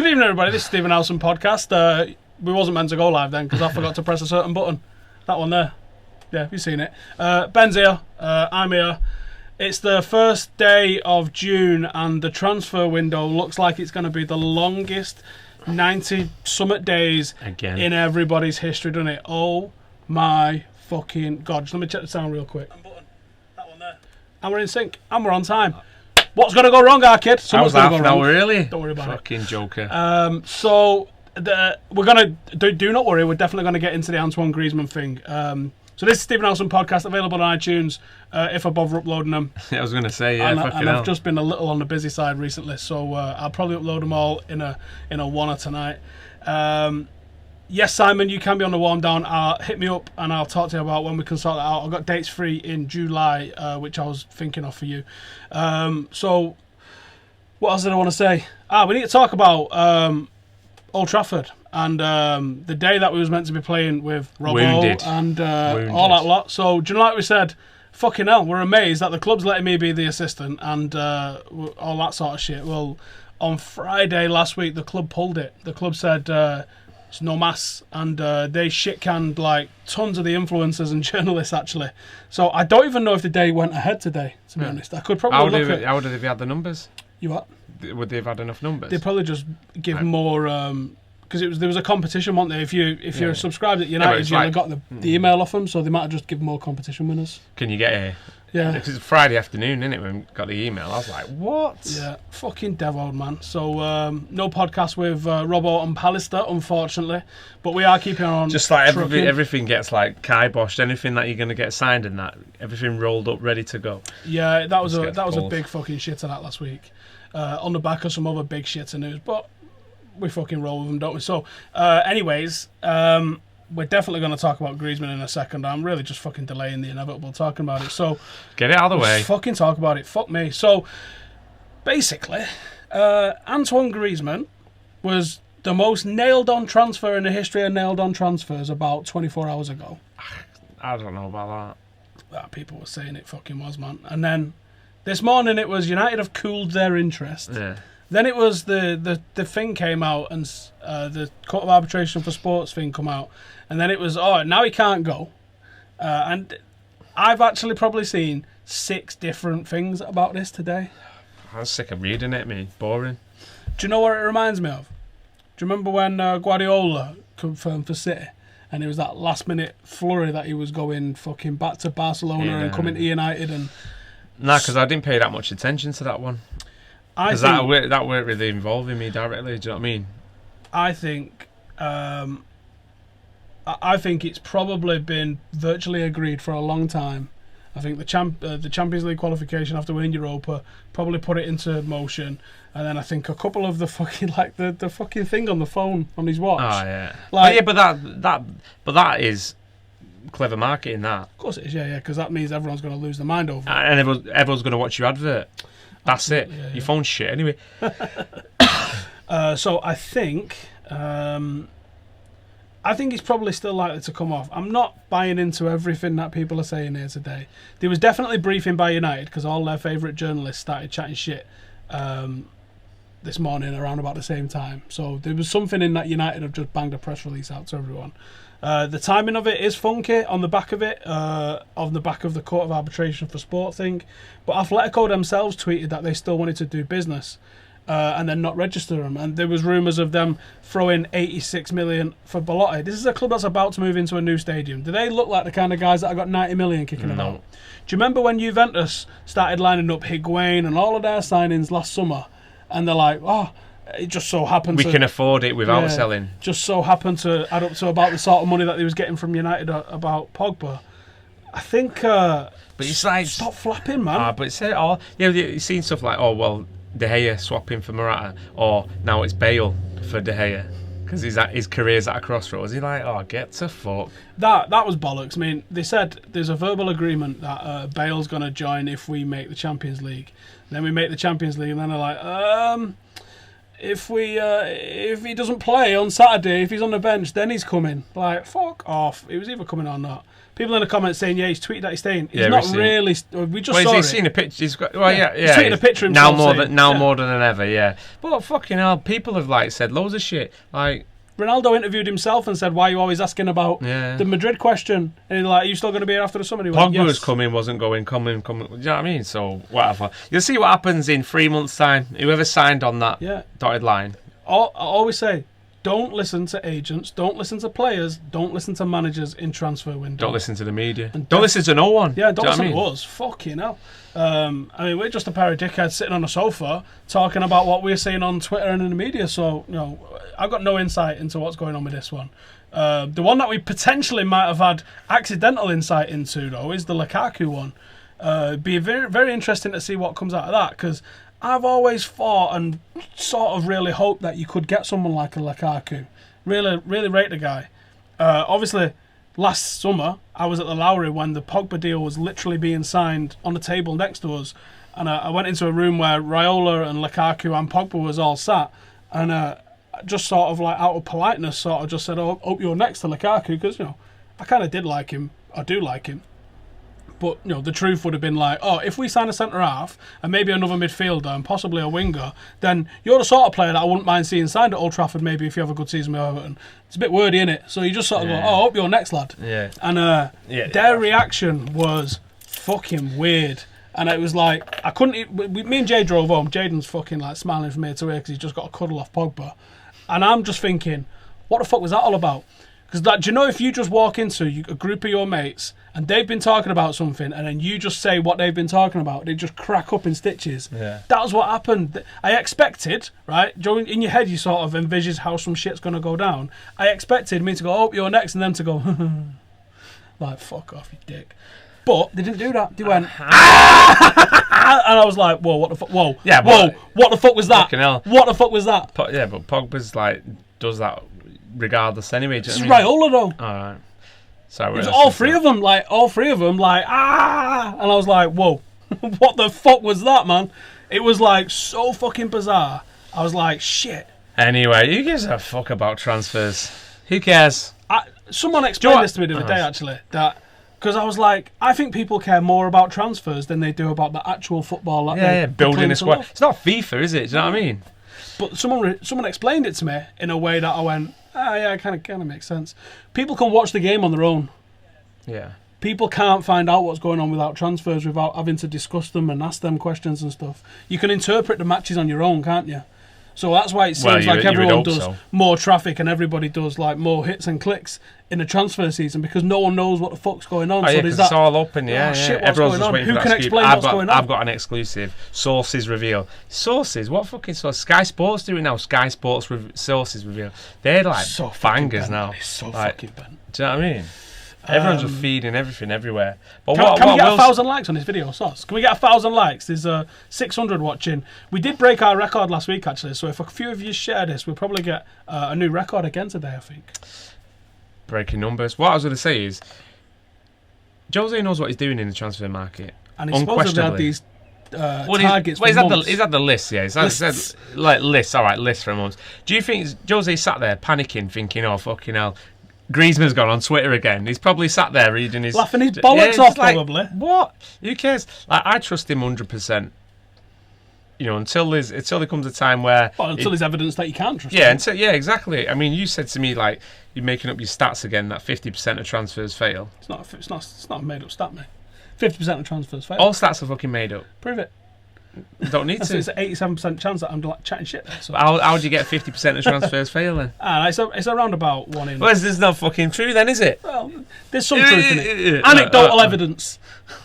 Good evening, everybody. This is Stephen Howson podcast. We wasn't meant to go live then because I forgot to press a certain button. That one there. Yeah, you've seen it. Ben's here. I'm here. It's the first day of June and the transfer window looks like it's going to be the longest 90 summit days again in everybody's history, doesn't it? Oh my fucking God. Just let me check the sound real quick. That one there. And we're in sync. And we're on time. What's going to go wrong, our kid? Something's going to go wrong. Really? Don't worry about fucking it. Joker. We're going to... Do not worry. We're definitely going to get into the Antoine Griezmann thing. So this is Stephen Howson podcast, available on iTunes if I bother uploading them. I was going to say, yeah, and I've just been a little on the busy side recently, so I'll probably upload them all in a one tonight. Yes, Simon, you can be on the warm down. Hit me up and I'll talk to you about when we can sort that out. I've got dates free in July, which I was thinking of for you. So what else did I want to say? We need to talk about Old Trafford and the day that we was meant to be playing with Robbo and all that lot. So do you know, like we said, fucking hell, we're amazed that the club's letting me be the assistant and all that sort of shit. Well, on Friday last week, the club pulled it. The club said it's no mass, and they shit-canned like tons of the influencers and journalists actually. So I don't even know if the day went ahead today, to be honest. I could probably how would they have had the numbers? You what? Would they have had enough numbers? They'd probably just give more because there was a competition, wasn't there? If you're subscribed at United, you got the email off them, so they might have just given more competition winners. Can you get a? Yeah. Because it's Friday afternoon, isn't it, when we got the email? I was like, what? Yeah, fucking deviled, man. So, no podcast with Robbo and Pallister, unfortunately. But we are keeping on. Just like everything gets like kiboshed. Anything that you're going to get signed and that, everything rolled up, ready to go. Yeah, that was a big fucking shit of that last week. On the back of some other big shit of news. But we fucking roll with them, don't we? So, anyways, we're definitely going to talk about Griezmann in a second. I'm really just fucking delaying the inevitable talking about it. So get it out of the way. Fucking talk about it. Fuck me. So basically, Antoine Griezmann was the most nailed-on transfer in the history of nailed-on transfers about 24 hours ago. I don't know about that. People were saying it fucking was, man. And then this morning it was United have cooled their interest. Yeah. Then it was the thing came out and the Court of Arbitration for Sports thing come out. And then it was, now he can't go. And I've actually probably seen 6 different things about this today. I was sick of reading it, me. Boring. Do you know what it reminds me of? Do you remember when Guardiola confirmed for City? And it was that last minute flurry that he was going fucking back to Barcelona and coming to United. And nah, because I didn't pay that much attention to that one. Because that weren't really involving me directly. Do you know what I mean? I think it's probably been virtually agreed for a long time. I think the Champions League qualification after winning Europa probably put it into motion, and then I think a couple of the fucking like the fucking thing on the phone on his watch. Oh yeah, but that is clever marketing. That of course it is, yeah, because that means everyone's going to lose their mind over it, and everyone's going to watch your advert. That's absolutely, it. Yeah. Your phone's shit anyway. So I think it's probably still likely to come off. I'm not buying into everything that people are saying here today. There was definitely briefing by United because all their favourite journalists started chatting shit this morning around about the same time. So there was something in that United have just banged a press release out to everyone. The timing of it is funky on the back of it, on the back of the Court of Arbitration for Sport thing. But Atletico themselves tweeted that they still wanted to do business. And then not register them, and there was rumours of them throwing 86 million for Belotti. This is a club that's about to move into a new stadium. Do they look like the kind of guys that have got 90 million kicking about? Do you remember when Juventus started lining up Higuain and all of their signings last summer, and they're like, it just so happened we can afford it without selling. Just so happened to add up to about the sort of money that they was getting from United about Pogba. I think, but it's like stop flapping, man. But it's you've seen stuff like De Gea swapping for Morata, or now it's Bale for De Gea because his career's at a crossroads. He's like, get to fuck. That was bollocks. I mean, they said there's a verbal agreement that Bale's going to join if we make the Champions League. Then we make the Champions League, and then they're like, if he doesn't play on Saturday, if he's on the bench, then he's coming. Like, fuck off. He was either coming or not. People in the comments saying, yeah, he's tweeted that he's staying. He's Yeah, not we've seen- really. We just Well, saw he's it. seen a picture. He's got, well, yeah. He's tweeting a picture of now himself more saying, than more than ever. Yeah, but fucking hell, people have like said loads of shit. Like Ronaldo interviewed himself and said, why are you always asking about the Madrid question? And he's like, are you still going to be here after the summer? He went, Pogba was yes. coming, wasn't going, coming. Do you know what I mean? So whatever. You'll see what happens in 3 months' time. Whoever signed on that dotted line. I always say, don't listen to agents, don't listen to players, don't listen to managers in transfer window. Don't listen to the media. And don't listen to no one. Yeah, don't listen to us. Fucking hell. I mean, we're just a pair of dickheads sitting on a sofa talking about what we're seeing on Twitter and in the media. So, I've got no insight into what's going on with this one. The one that we potentially might have had accidental insight into, though, is the Lukaku one. It'd be very, very interesting to see what comes out of that, because I've always thought and sort of really hoped that you could get someone like a Lukaku. Really, really rate the guy. Obviously, last summer, I was at the Lowry when the Pogba deal was literally being signed on the table next to us. And I went into a room where Raiola and Lukaku and Pogba was all sat. And just sort of like out of politeness, sort of just said, oh, hope you're next to Lukaku. Because, I kind of did like him. I do like him. But, the truth would have been like, oh, if we sign a centre-half and maybe another midfielder and possibly a winger, then you're the sort of player that I wouldn't mind seeing signed at Old Trafford maybe if you have a good season with Everton. It's a bit wordy, innit? So you just sort of go, oh, I hope you're next, lad. Yeah. And their reaction was fucking weird. And it was like, I couldn't... Me and Jay drove home. Jaden's fucking like smiling from ear to ear because he's just got a cuddle off Pogba. And I'm just thinking, what the fuck was that all about? Because, do you know, if you just walk into a group of your mates and they've been talking about something and then you just say what they've been talking about, they just crack up in stitches. Yeah. That was what happened. I expected, right? In your head, you sort of envisage how some shit's going to go down. I expected me to go, oh, you're next, and them to go, like, fuck off, you dick. But they didn't do that. They went, ah! And I was like, whoa, what the fuck? Whoa, yeah, whoa, what the fuck was that? Fucking hell. What the fuck was that? Yeah, but Pogba's like, does that regardless anyway. This is Raiola though. Alright. So it was all three of them, like, ah! And I was like, whoa, what the fuck was that, man? It was like so fucking bizarre. I was like, shit. Anyway, who gives a fuck about transfers? Who cares? Someone explained this to me the other day, actually, that because I was like, I think people care more about transfers than they do about the actual football. That building a squad. It's not FIFA, is it? Do you know what I mean? But someone explained it to me in a way that I went, yeah, it kind of makes sense. People can watch the game on their own. Yeah. People can't find out what's going on without transfers, without having to discuss them and ask them questions and stuff. You can interpret the matches on your own, can't you? So that's why it seems like everyone does more traffic and everybody does like more hits and clicks in the transfer season because no one knows what the fuck's going on. So there's it's all open, shit, everyone's just waiting for that scoop. Explain what's going on? I've got an exclusive. Sources reveal. Sources? What fucking source? Sky Sports do it now. Sky Sports sources reveal. They're like so bangers now. It's so fucking bent. Do you know what I mean? Everyone's just feeding everything everywhere. But can we get 1,000 likes on this video, Sauce? Can we get 1,000 likes? There's 600 watching. We did break our record last week, actually, so if a few of you share this, we'll probably get a new record again today, I think. Breaking numbers. What I was going to say is, Jose knows what he's doing in the transfer market. And he's supposedly had these targets for months. He's had the list, yeah. He's had like lists, all right, lists for months. Do you think Jose sat there panicking, thinking, oh, fucking hell, Griezmann's gone on Twitter again. He's probably sat there reading his... laughing his bollocks off, probably. What? Who cares? Like, I trust him 100%. Until there comes a time where... Well, until there's evidence that you can't trust him. Yeah, exactly. I mean, you said to me, like, you're making up your stats again, that 50% of transfers fail. It's not a made-up stat, mate. 50% of transfers fail. All stats are fucking made up. Prove it. Don't need to. It's an 87% chance that I'm like chatting shit there. So. How do you get 50% of transfers fail then? It's around about 1 in... Well, there's not fucking true then, is it? Well, there's some truth in it. Anecdotal evidence.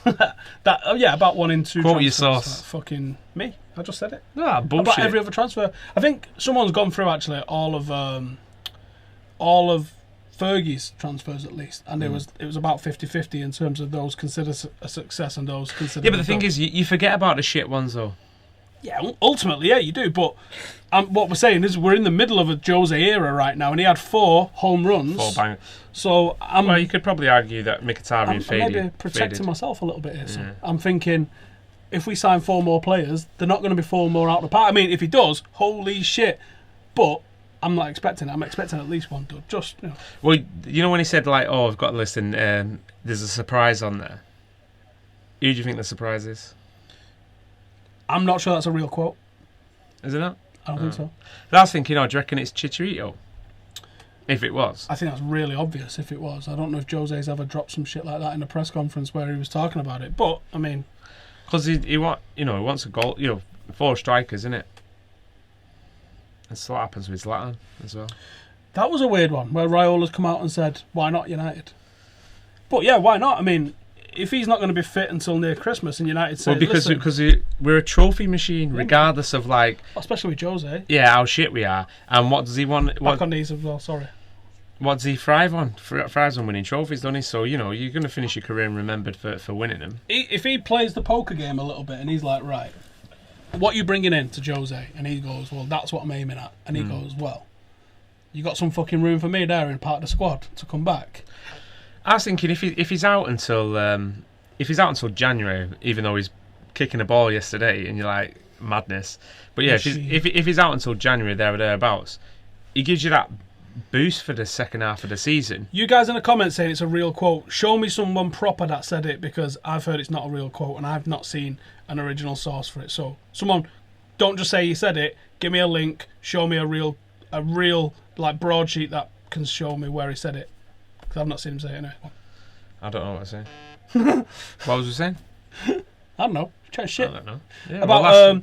About 1 in 2 Quote transfers. your source. Fucking me. I just said it. Bullshit. About every other transfer. I think someone's gone through, actually, all of Fergie's transfers at least, and it was about 50-50 in terms of those considered a success and those considered... Yeah, but the thing is, you forget about the shit ones, though. Yeah, ultimately, yeah, you do, but what we're saying is we're in the middle of a Jose era right now, and he had 4 home runs. 4 bang. So well, you could probably argue that Mkhitaryan faded. I'm maybe protecting myself a little bit here. So I'm thinking, if we sign 4 more players, they're not going to be 4 more out of the park. I mean, if he does, holy shit. But I'm not expecting it. I'm expecting at least one dud. Just, you know. Well, you know when he said, like, oh, I've got to listen, there's a surprise on there. Who do you think the surprise is? I'm not sure that's a real quote. Is it not? I don't think so. I was thinking, do you reckon it's Chicharito? If it was. I think that's really obvious if it was. I don't know if Jose's ever dropped some shit like that in a press conference where he was talking about it. But, I mean... Because he wants a goal, 4 strikers, isn't it? That's what happens with Zlatan as well. That was a weird one, where Raiola's come out and said, why not United? But yeah, why not? I mean, if he's not going to be fit until near Christmas and United say, because we're a trophy machine, regardless of, like... Especially with Jose. Yeah, how shit we are. And what does he want... Back on these as well, sorry. What does he thrive on? Thrives on winning trophies, doesn't he? So, you're going to finish your career remembered for winning them. If he plays the poker game a little bit and he's like, right, what are you bringing in to Jose? And he goes, well, that's what I'm aiming at. And he goes, well, you got some fucking room for me there in part of the squad to come back. I was thinking if he's out until January, even though he's kicking a ball yesterday, and you're like, madness. But yeah, if he's out until January, there or thereabouts, he gives you that boost for the second half of the season. You guys in the comments saying it's a real quote. Show me someone proper that said it, because I've heard it's not a real quote and I've not seen an original source for it. So someone, don't just say you said it. Give me a link. Show me a real like broadsheet that can show me where he said it, because I've not seen him say it anyway. I don't know what I'm saying. What was we saying? I don't know. Chat shit. I don't know. Yeah, about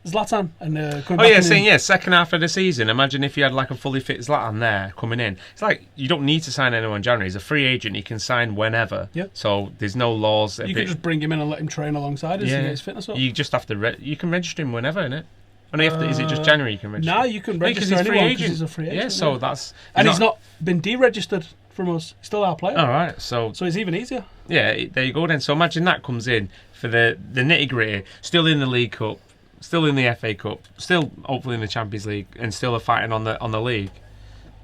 Zlatan and coming back second half of the season. Imagine if you had like a fully fit Zlatan there coming in. It's like you don't need to sign anyone in January. He's a free agent. He can sign whenever. Yeah. So there's no laws. You can just bring him in and let him train alongside us and get his fitness up. You just have to. You can register him whenever, innit? And is it just January you can register? No, you can register anyone because he's a free agent. Yeah, so that's... And he's not been deregistered from us. He's still our player. All right, so it's even easier. Yeah, there you go then. So imagine that comes in for the nitty-gritty, still in the League Cup, still in the FA Cup, still hopefully in the Champions League, and still are fighting on the league.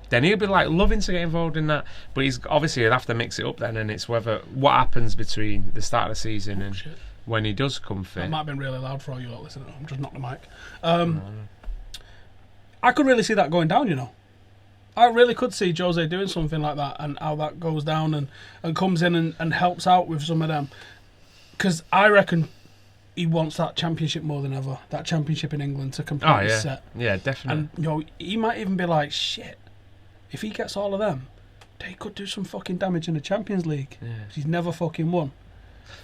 Then he'll be like loving to get involved in that. But he'll have to mix it up then, and it's what happens between the start of the season and when he does come fit. That might have been really loud for all you lot listening. I'm just knocked the mic. I could really see that going down, you know. I really could see Jose doing something like that, and how that goes down and comes in and helps out with some of them. Because I reckon he wants that championship more than ever. That championship in England to completely set. Yeah, definitely. And he might even be like, shit, if he gets all of them, they could do some fucking damage in the Champions League. Yeah. He's never fucking won.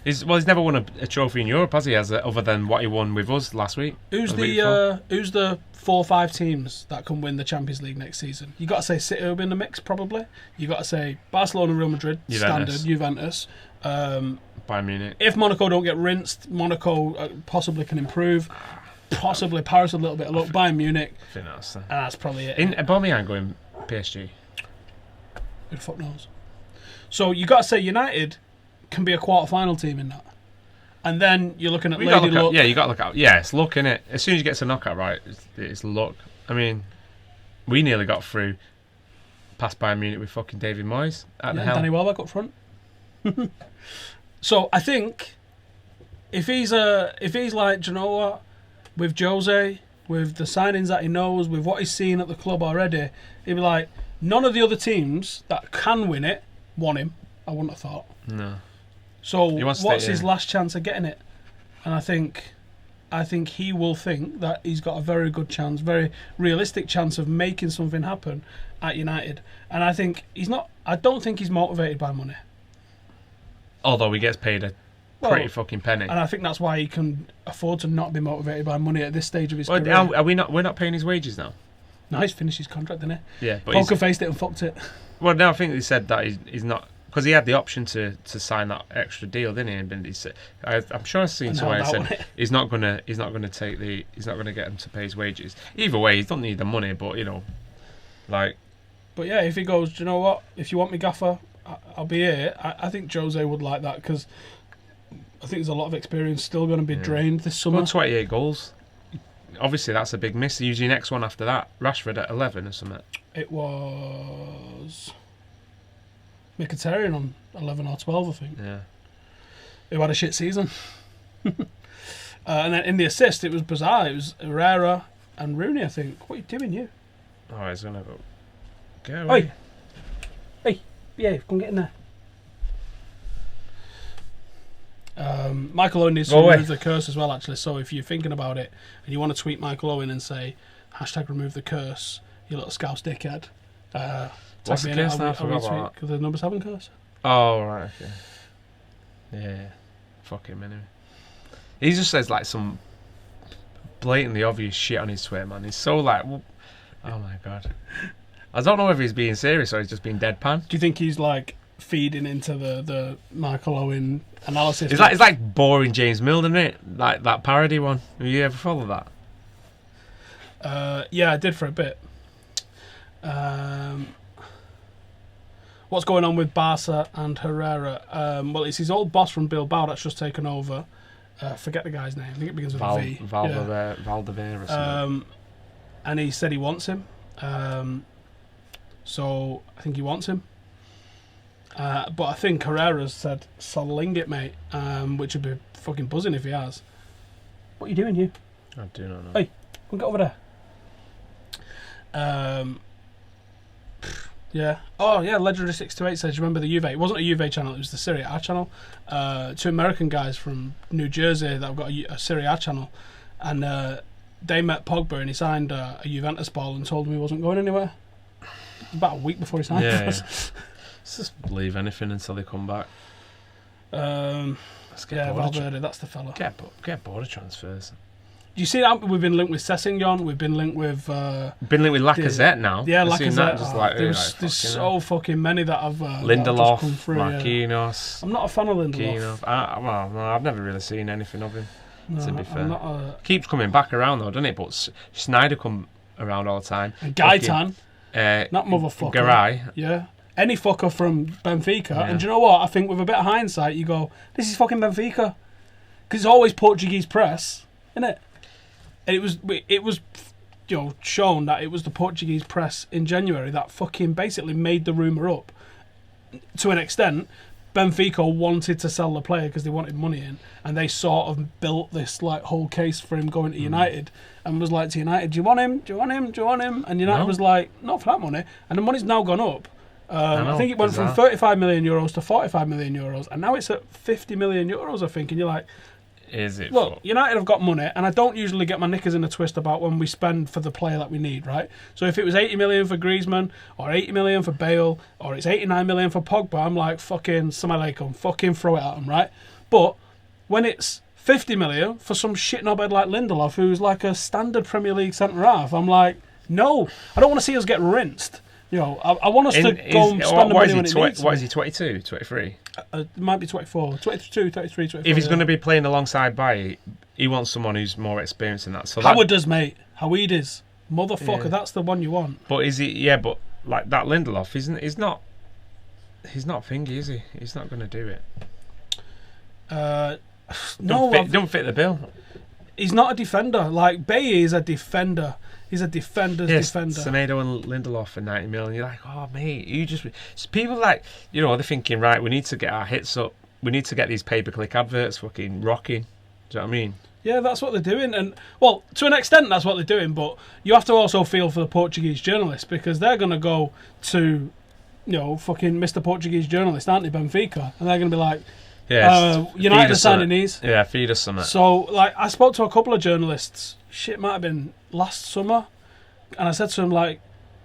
He's never won a trophy in Europe, has he? Other than what he won with us last week. Who's the 4 or 5 teams that can win the Champions League next season? You got to say City will be in the mix, probably. You got to say Barcelona, Real Madrid, standard, Juventus. Bayern Munich. If Monaco don't get rinsed, Monaco possibly can improve. Possibly Paris a little bit. Look, Bayern Munich. I think that's probably it. In Aubameyang going PSG. Who the fuck knows? So you got to say United can be a quarter-final team in that. And then you're looking at you got to look at... Yeah, it's luck, innit? As soon as you get to knockout, right, it's luck. I mean, we nearly got through past Bayern Munich with fucking David Moyes at the helm. Danny Welbeck up front. So I think if he's like, do you know what? With Jose, with the signings that he knows, with what he's seen at the club already, he'd be like, none of the other teams that can win it want him. I wouldn't have thought. No. So what's his last chance of getting it? And I think he will think that he's got a very good chance, very realistic chance of making something happen at United. And I don't think he's motivated by money. Although he gets paid a pretty fucking penny. And I think that's why he can afford to not be motivated by money at this stage of his career. Are we not? We're not paying his wages now. No, he's finished his contract, didn't he? Yeah, but Poker faced it and fucked it. Well, no, I think he said that he's not, because he had the option to sign that extra deal, didn't he? And he said, I'm sure I've seen somewhere said he's not gonna get him to pay his wages. Either way, he doesn't need the money, but like. But yeah, if he goes, do you know what? If you want me, gaffer, I'll be here. I think Jose would like that, because I think there's a lot of experience still going to be drained this summer. Well, 28 goals. Obviously, that's a big miss. Usually, next one after that, Rashford at 11 or something. It was Mkhitaryan on 11 or 12, I think. Yeah. Who had a shit season. And then in the assist, it was bizarre. It was Herrera and Rooney, I think. What are you doing, you? Oh, he's gonna go. Get away. Oi! Hey, behave. Come get in there. Michael Owen needs to remove the curse as well, actually. So if you're thinking about it and you want to tweet Michael Owen and say #remove the curse, you little scouse dickhead. What's the curse now? I forgot about that. Because the number 7 curse. Oh, right, okay. Yeah. Fuck him, anyway. He just says, like, some blatantly obvious shit on his Twitter, man. He's so, like... Oh, my God. I don't know whether he's being serious or he's just being deadpan. Do you think he's, like, feeding into the Michael Owen analysis? It's like boring James Milner, isn't it? Like that parody one. Have you ever followed that? Yeah, I did for a bit. What's going on with Barca and Herrera? Well, it's his old boss from Bilbao that's just taken over. Forget the guy's name. I think it begins with a V. Valdevera or something. And he said he wants him. So I think he wants him. But I think Herrera's said, "Soling it, mate," which would be fucking buzzing if he has. What are you doing, you? I do not know. Hey, come get over there. Yeah. Oh, yeah, Legendary 628 says, you remember the Juve? It wasn't a Juve channel, it was the Serie A channel. 2 American guys from New Jersey that have got a Serie A channel. And they met Pogba and he signed a Juventus ball and told him he wasn't going anywhere. About a week before he signed for us. Let's just leave anything until they come back. Let's get Valverde, that's the fella. Get border transfers. Do you see that? We've been linked with Sessegnon. We've been linked with... Lacazette now. Yeah, Lacazette. There's so fucking many that have Lindelof, come through, Marquinhos. Yeah. I'm not a fan of Lindelof. No, I've never really seen anything of him, to be fair. Keeps coming back around though, doesn't it? But Snyder come around all the time. And Gaetan. That motherfucker. Garay. Yeah. Any fucker from Benfica. Yeah. And do you know what? I think with a bit of hindsight, you go, this is fucking Benfica. Because it's always Portuguese press, isn't it? And it was shown that it was the Portuguese press in January that fucking basically made the rumour up. To an extent, Benfica wanted to sell the player because they wanted money in, and they sort of built this like whole case for him going to United, and was like to United, do you want him? Do you want him? Do you want him? And United was like, not for that money. And the money's now gone up. I think it went from 35 million euros to 45 million euros, and now it's at 50 million euros, I think. And you're like, is it? Look, United have got money, and I don't usually get my knickers in a twist about when we spend for the player that we need, right? So if it was 80 million for Griezmann, or 80 million for Bale, or it's 89 million for Pogba, I'm like, fucking Samalaikum, fucking throw it at him, right? But when it's 50 million for some shit knobhead like Lindelof, who's like a standard Premier League centre-half, I'm like, no, I don't want to see us get rinsed. I want us to go and spend the money when it needs. What is he, 22, 23? It might be 24, 22, 33, 24. If he's going to be playing alongside Bailly, he wants someone who's more experienced in that. So Howard does, mate. Howard is. Motherfucker, that's the one you want. But is he? Yeah, but like that Lindelof, he's not thingy, is he? He's not going to do it. Don't fit the bill. He's not a defender. Like, Bailly is a defender. He's a defender's defender. Semedo and Lindelof for 90 million. You're like, oh, mate, you just... So people like, they're thinking, right, we need to get our hits up. We need to get these pay-per-click adverts fucking rocking. Do you know what I mean? Yeah, that's what they're doing. And, well, to an extent, that's what they're doing. But you have to also feel for the Portuguese journalists, because they're going to go to, fucking Mr. Portuguese journalist, aren't they, Benfica? And they're going to be like... Yeah, United are signing these. Yeah, feed us some. So, like, I spoke to a couple of journalists. Shit, might have been last summer, and I said to him, like,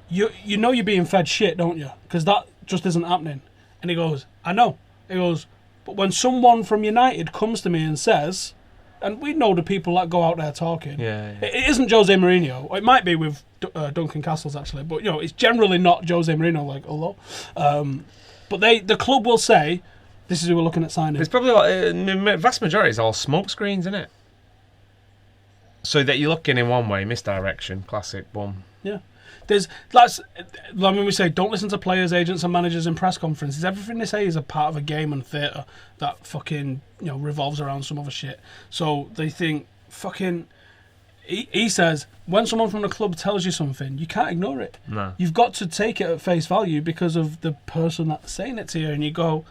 you know you're being fed shit, don't you? Because that just isn't happening. And he goes, I know. He goes, but when someone from United comes to me and says, and we know the people that go out there talking. Yeah. It isn't Jose Mourinho. It might be with Duncan Castles actually, but it's generally not Jose Mourinho. Like, although, but the club will say, this is who we're looking at signing. It's probably like, vast majority is all smoke screens, isn't it? So that you're looking in one way, misdirection, classic, boom. Yeah. When we say don't listen to players, agents and managers in press conferences, everything they say is a part of a game and theatre that fucking, revolves around some other shit. So they think, fucking... He says, when someone from the club tells you something, you can't ignore it. No. You've got to take it at face value because of the person that's saying it to you, and you go...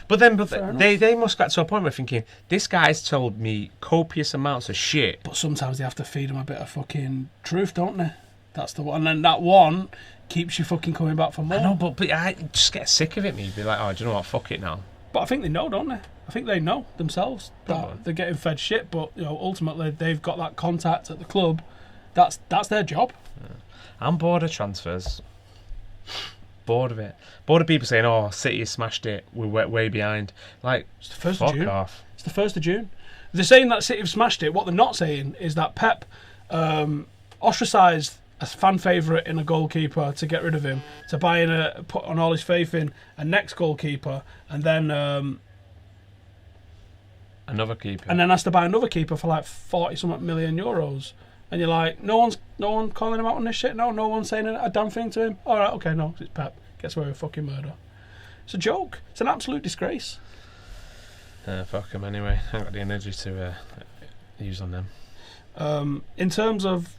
But they must get to a point where thinking, this guy's told me copious amounts of shit. But sometimes they have to feed him a bit of fucking truth, don't they? That's the one. And then that one keeps you fucking coming back for more. I know, but I just get sick of it. Me be like, oh, do you know what? Fuck it now. But I think they know, don't they? I think they know themselves Probably. that they're getting fed shit. But ultimately they've got that contact at the club. That's their job. Yeah. I'm bored of transfers. Bored of it. Bored of people saying, "Oh, City has smashed it. We're way behind." Like, it's the 1st fuck of June. Off. It's the 1st of June. They're saying that City have smashed it. What they're not saying is that Pep ostracised a fan favourite in a goalkeeper to get rid of him, to put on all his faith in a next goalkeeper, and then another keeper, and then has to buy another keeper for like 40-something million euros. And you're like, no one calling him out on this shit. No one's saying a damn thing to him. All right, okay, no, it's Pep. Gets away with fucking murder. It's a joke. It's an absolute disgrace. Fuck him anyway. I haven't got the energy to use on them. In terms of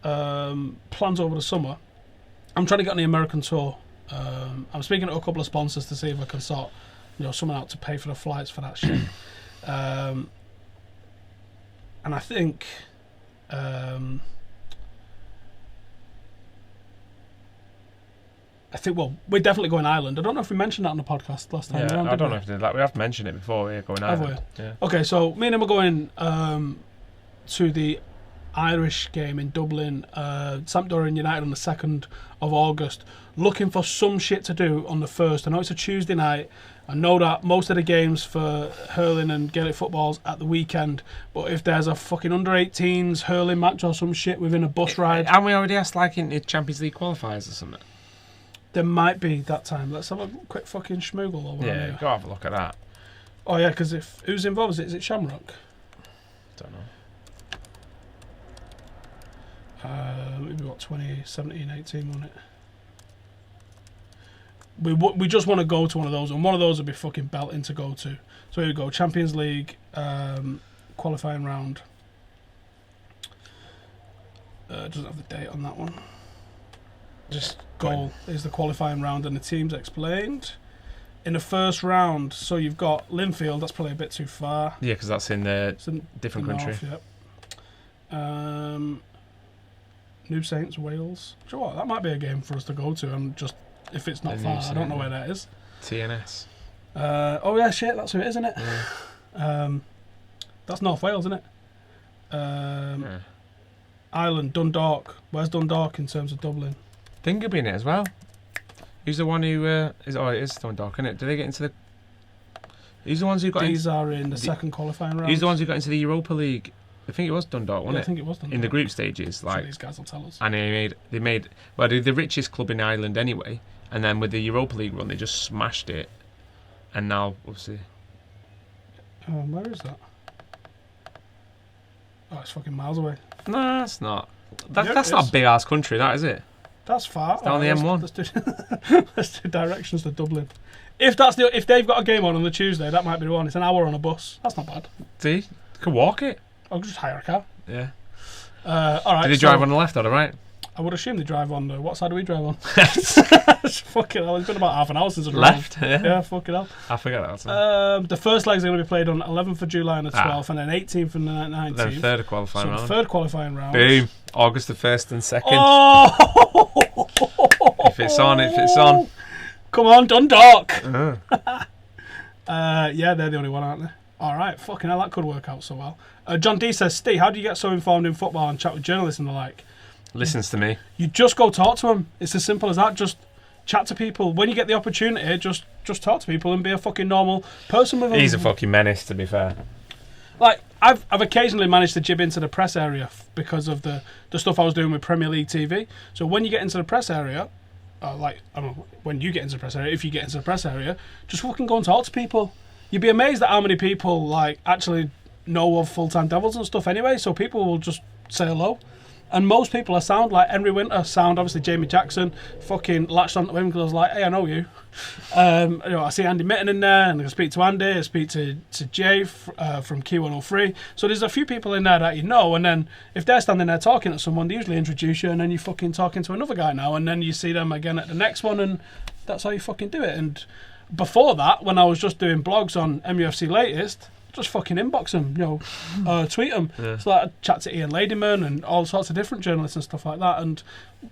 plans over the summer, I'm trying to get on the American tour. I'm speaking to a couple of sponsors to see if I can sort someone out to pay for the flights for that shit. And I think well, we're definitely going Ireland. I don't know if we mentioned that on the podcast last time. Yeah, I don't know if we did. Like, we have mentioned it before. We're going Ireland. Have we? Yeah. Okay, so me and him are going to the Irish game in Dublin, Sampdoria and United on the 2nd of August. Looking for some shit to do on the 1st. I know it's a Tuesday night. I know that most of the games for hurling and Gaelic football's at the weekend, but if there's a fucking under-18s hurling match or some shit within a bus ride... And we already asked, like, in the Champions League qualifiers or something. There might be that time. Let's have a quick fucking schmoogle over Yeah, here. go have a look at that. Oh, yeah, because who's involved? Is it Shamrock? Don't know. Maybe what, 2017, 18, wasn't it? We just want to go to one of those, and one of those would be fucking belting to go to. So here we go, Champions League qualifying round. Doesn't have the date on that one. Just goal is the qualifying round, and the teams explained. In the first round, so you've got Linfield, that's probably a bit too far. Yeah, because that's in the different country. North, yep. New Saints, Wales. Do you know what? That might be a game for us to go to, and just if it's not far, I don't know where that is. TNS. Oh yeah, shit, that's who it is, isn't it? Yeah. That's North Wales, isn't it? Yeah. Ireland, Dundalk. Where's Dundalk in terms of Dublin? Dingerby in it as well. Who's the one who is? Oh, it is Dundalk, isn't it? Do they get into the? Who's the ones who got? These are in the second qualifying round. Who's the ones who got into the Europa League? I think it was Dundalk, wasn't it? I think it was Dundalk. In the group stages, like. So these guys will tell us. And they made well, they're the richest club in Ireland anyway. And then with the Europa League run, they just smashed it. And now, obviously. Where is that? Oh, it's fucking miles away. No, that's not. That's not a big ass country, that is it? That's far. It's down the M1. Let's do directions to Dublin. If they've got a game on the Tuesday, that might be the one. It's an hour on a bus. That's not bad. See, you can walk it. I'll just hire a car. Yeah. All right. Did they drive on the left or the right? I would assume they drive on the... What side do we drive on? Fucking hell, it's been about half an hour since I drove. Left, yeah. Yeah, fucking hell. I forget that. The first legs are going to be played on 11th of July and the 12th, and then 18th and the 19th. Then third qualifying round. Third qualifying round. Boom. August the 1st and 2nd. Oh! If it's on, if it's on. Come on, Dundalk. Yeah, they're the only one, aren't they? All right, fucking hell, that could work out so well. John D says, Steve, how do you get so informed in football and chat with journalists and the like? Listens to me. You just go talk to them. It's as simple as that. Just chat to people. When you get the opportunity, just talk to people and be a fucking normal person with them. He's a fucking menace, to be fair. Like, I've occasionally managed to jib into the press area because of the stuff I was doing with Premier League TV. So when you get into the press area, I don't know, when you get into the press area, if you get into the press area, just fucking go and talk to people. You'd be amazed at how many people, like, actually know of Full-Time Devils and stuff anyway, so people will just say hello. And most people are sound, like Henry Winter, sound, obviously Jamie Jackson, fucking latched onto him because I was like, hey, I know you. I see Andy Mitten in there, and I speak to Andy, I speak to Jay from Q103. So there's a few people in there that you know, and then if they're standing there talking to someone, they usually introduce you, and then you're fucking talking to another guy now, and then you see them again at the next one, and that's how you fucking do it. And before that, when I was just doing blogs on MUFC Latest, just fucking inbox them, tweet them. Yeah. So like, I chat to Ian Ladyman and all sorts of different journalists and stuff like that. And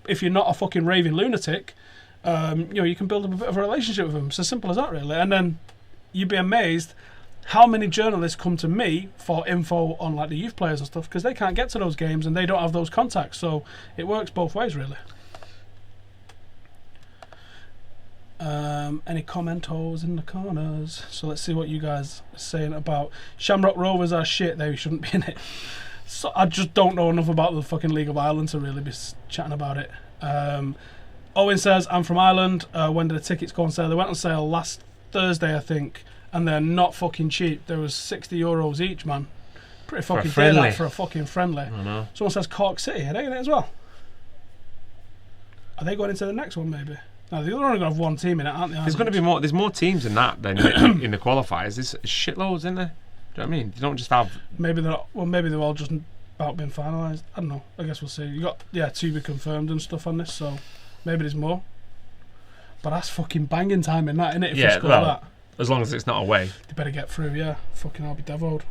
if you're not a fucking raving lunatic, you can build up a bit of a relationship with them. It's as simple as that, really. And then you'd be amazed how many journalists come to me for info on like the youth players and stuff because they can't get to those games and they don't have those contacts. So it works both ways, really. Any commentos in the corners? So let's see what you guys are saying about Shamrock Rovers are shit. They shouldn't be in it. So I just don't know enough about the fucking League of Ireland to really be chatting about it. Owen says, I'm from Ireland. When did the tickets go on sale? They went on sale last Thursday, I think, and they're not fucking cheap. There was €60 each, man. Pretty fucking dear that for a fucking friendly. I know. Someone says Cork City. Are they in it as well? Are they going into the next one, maybe? No, they're only going to have one team in it, aren't they? There's going to be more. There's more teams than that than in the qualifiers. There's shitloads, isn't there? Do you know what I mean? You don't just have. Maybe they're not, maybe they're all just about being finalised. I don't know. I guess we'll see. You got to be confirmed and stuff on this, so maybe there's more. But that's fucking banging time in that, innit? If you score that. As long as it's not away. They better get through, yeah. Fucking I'll be devoed.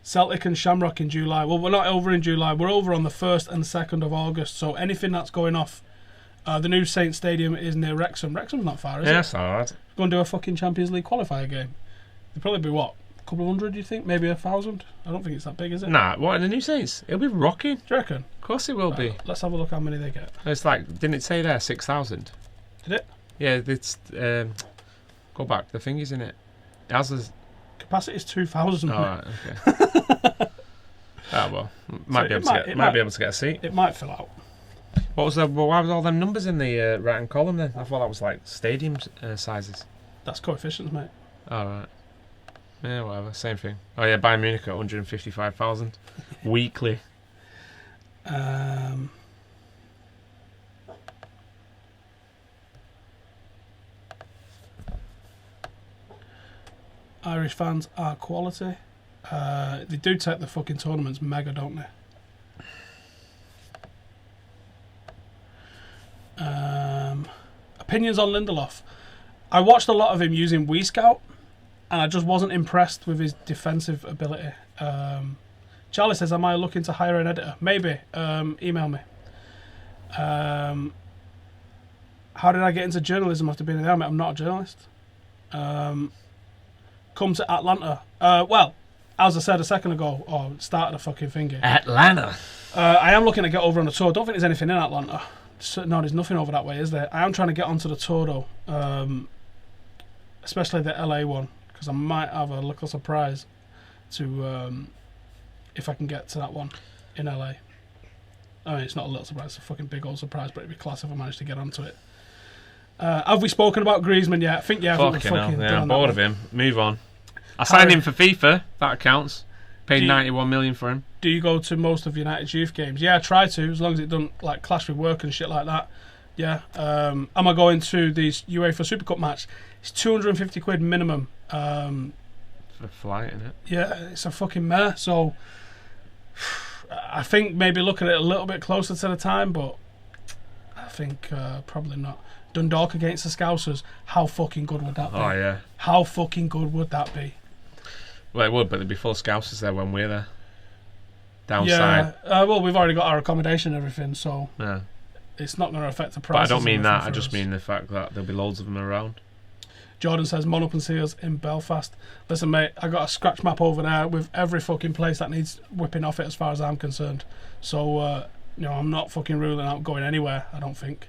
Celtic and Shamrock in July. Well, we're not over in July. We're over on the 1st and 2nd of August. So anything that's going off, the new Saints Stadium is near Wrexham. Wrexham's not far, is it? Yeah, that's alright. Go and do a fucking Champions League qualifier game. They'd probably be what? A couple of hundred, do you think? Maybe 1,000? I don't think it's that big, is it? Nah, what, in the new Saints? It'll be rocking. Do you reckon? Of course it will be. Let's have a look how many they get. It's like, didn't it say there 6,000? Did it? Yeah, it's go back. The thing is in it. It has a capacity is 2,000. Oh, right, okay. Well, might be able to get a seat. It might fill out. What was why was all them numbers in the right hand column then? I thought that was like stadium sizes. That's coefficients, mate. All right. Yeah, whatever. Same thing. Oh yeah, Bayern Munich at 155,000 weekly. Irish fans are quality. They do take the fucking tournaments mega, don't they? Opinions on Lindelof. I watched a lot of him using Wii Scout, and I just wasn't impressed with his defensive ability. Charlie says, am I looking to hire an editor? Maybe. Email me. How did I get into journalism after being in the army? I'm not a journalist. Come to Atlanta. Well, as I said a second ago, or started a fucking thingy. Atlanta. I am looking to get over on the tour. Don't think there's anything in Atlanta. No, there's nothing over that way, is there? I am trying to get onto the tour though, especially the LA one, because I might have a little surprise to if I can get to that one in LA. I mean, it's not a little surprise; it's a fucking big old surprise. But it'd be class if I managed to get onto it. Have we spoken about Griezmann yet? I think yeah. I'm bored of him. Move on. I signed him for FIFA. That counts. Paid 91 million for him. Do you go to most of United's youth games? Yeah, I try to, as long as it doesn't like clash with work and shit like that. Yeah. Am I going to the UEFA Super Cup match? It's 250 quid minimum. For a flight, isn't it? Yeah, it's a fucking mare. So I think maybe look at it a little bit closer to the time, but I think probably not. Dundalk against the Scousers. How fucking good would that be? Oh yeah. How fucking good would that be? Well, it would, but there'd be full Scousers there when we're there. Downside. Yeah. Well, we've already got our accommodation and everything, so yeah. It's not going to affect the price. But I don't mean that. I just mean the fact that there'll be loads of them around. Jordan says Monop and Seals in Belfast. Listen, mate, I got a scratch map over there with every fucking place that needs whipping off it, as far as I'm concerned. So, I'm not fucking ruling out going anywhere. I don't think.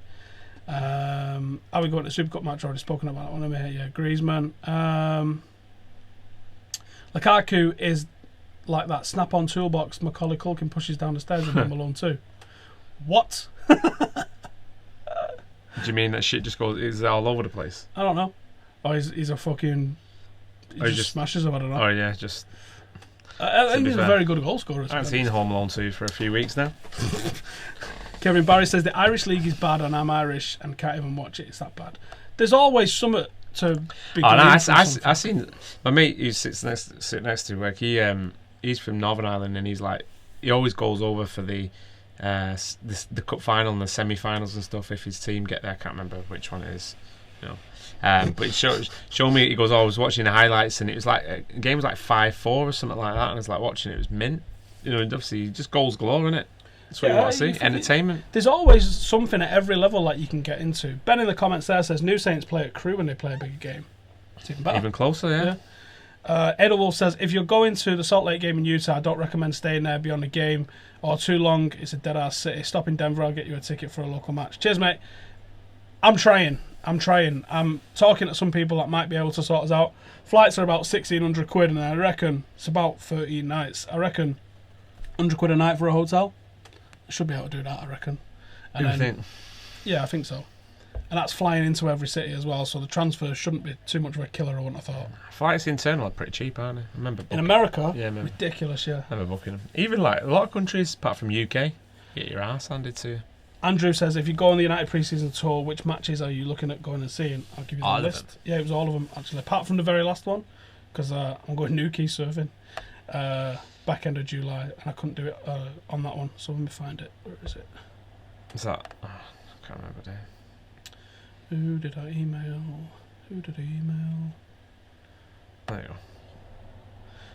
Are we going to the Super Cup match? I've already spoken about that one. Yeah, Griezmann. Lukaku is like that snap-on toolbox Macaulay Culkin pushes down the stairs in Home Alone 2. What? Do you mean that shit just goes is all over the place? I don't know. Or he's a fucking... He just smashes them, I don't know. Oh yeah, just... I think he's a very good goal scorer. I haven't seen Home Alone 2 for a few weeks now. Kevin Barry says the Irish League is bad and I'm Irish and can't even watch it. It's that bad. There's always something to be. Oh no, I seen my mate who sits next to work. He's from Northern Ireland and he's like he always goes over for the the cup final and the semi-finals and stuff. If his team get there, I can't remember which one it is. But it showed me. He goes, I was watching the highlights and it was like the game was like 5-4 or something like that, and I was like watching it. It was mint. And obviously just goals galore, innit? That's what you want to see. Entertainment. There's always something at every level that you can get into. Ben in the comments there says New Saints play at Crewe when they play a bigger game. It's even better. Even closer, yeah. Edelwolf says, if you're going to the Salt Lake game in Utah, I don't recommend staying there beyond the game or too long. It's a dead-ass city. Stop in Denver, I'll get you a ticket for a local match. Cheers, mate. I'm trying. I'm talking to some people that might be able to sort us out. Flights are about 1,600 quid, and I reckon it's about 13 nights. I reckon 100 quid a night for a hotel. I should be able to do that, I reckon. And you think? Yeah, I think so. And that's flying into every city as well, so the transfer shouldn't be too much of a killer, I wouldn't have thought. Flights internal are pretty cheap, aren't they? I remember booking. In America? Yeah, ridiculous, yeah. I remember booking them. Even like a lot of countries, apart from UK, get your ass handed to you. Andrew says, if you go on the United pre-season tour, which matches are you looking at going and seeing? I'll give you the list. Yeah, it was all of them, actually, apart from the very last one, because I'm going Newquay surfing back end of July, and I couldn't do it on that one, so let me find it. Where is it? Is that? Oh, I can't remember the name. Who did I email? There you go.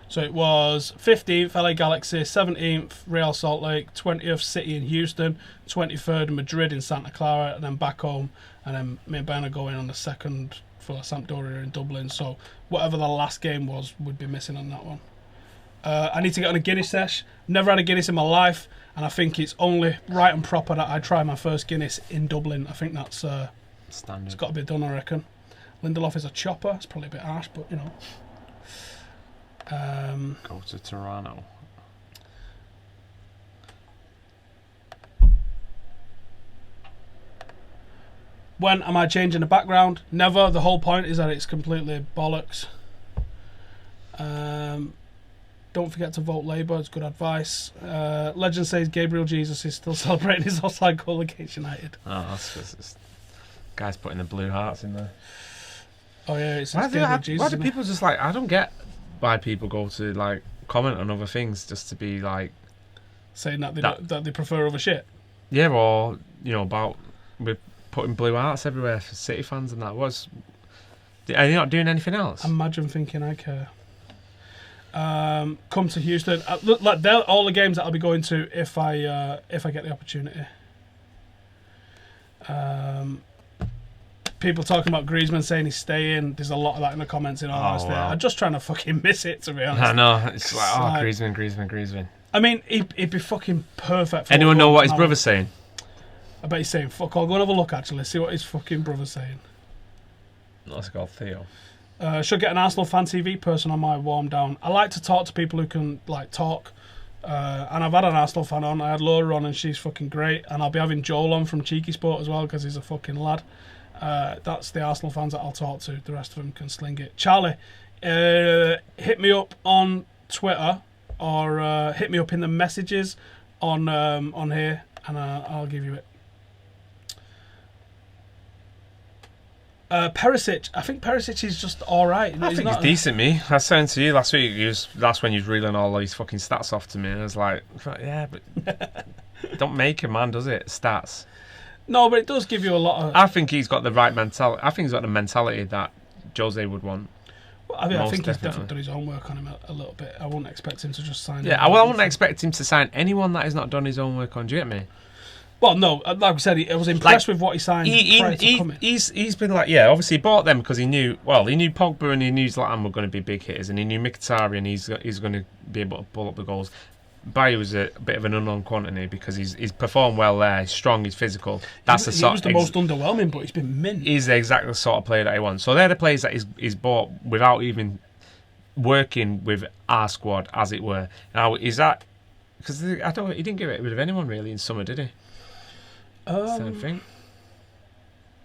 So it was 15th LA Galaxy, 17th Real Salt Lake, 20th City in Houston, 23rd Madrid in Santa Clara, and then back home. And then me and Ben are going on the 2nd for Sampdoria in Dublin. So whatever the last game was, would be missing on that one. I need to get on a Guinness sesh. Never had a Guinness in my life, and I think it's only right and proper that I try my first Guinness in Dublin. I think that's standard. It's got to be done, I reckon. Lindelof is a chopper. It's probably a bit harsh, but you know. Go to Toronto. When am I changing the background? Never. The whole point is that it's completely bollocks. Don't forget to vote Labour. It's good advice. Legend says Gabriel Jesus is still celebrating his offside goal against United. Oh, that's because guy's putting the blue hearts in there. Oh yeah, it's Gabriel Jesus. Why do people just like? I don't get why people go to like comment on other things just to be like saying that they prefer other shit. Yeah, or about we're putting blue hearts everywhere for City fans and that. Are you not doing anything else? Imagine thinking I care. Come to Houston. Look, like they're all the games that I'll be going to if I get the opportunity. People talking about Griezmann saying he's staying. There's a lot of that in the comments. In all honesty, wow. I'm just trying to fucking miss it, to be honest. I know. It's like, Griezmann. I mean, he'd be fucking perfect. For anyone know what his brother's saying? I bet he's saying fuck all. Go and have a look. Actually, see what his fucking brother's saying. That's called Theo. Should get an Arsenal fan TV person on my warm down. I like to talk to people who can like talk. And I've had an Arsenal fan on. I had Laura on, and she's fucking great. And I'll be having Joel on from Cheeky Sport as well because he's a fucking lad. That's the Arsenal fans that I'll talk to. The rest of them can sling it. Charlie, hit me up on Twitter or hit me up in the messages on here, and I'll give you it. Perisic, I think Perisic is just all right. I think he's decent, me. I was saying to you last week, that's when he was reeling all these fucking stats off to me, and I was like, yeah, but don't make a man, does it? Stats. No, but it does give you a lot of... I think he's got the right mentality. I think he's got the mentality that Jose would want. Well, I think he's definitely done his own work on him a little bit. I wouldn't expect him to just sign... Yeah, well, I wouldn't expect him to sign anyone that has not done his own work on. Do you get me? Well, no, like I said, I was impressed with what he signed prior to coming. He's been like, yeah, obviously he bought them because he knew Pogba and he knew Zlatan were going to be big hitters, and he knew Mkhitaryan, he's going to be able to pull up the goals. Bailly was a bit of an unknown quantity because he's performed well there. He's strong. He's physical. He was the most underwhelming, but he's been mint. He's exactly the sort of player that he wants. So they're the players that he's bought without even working with our squad, as it were. Now, is that because he didn't get rid of anyone really in summer, did he? Same thing.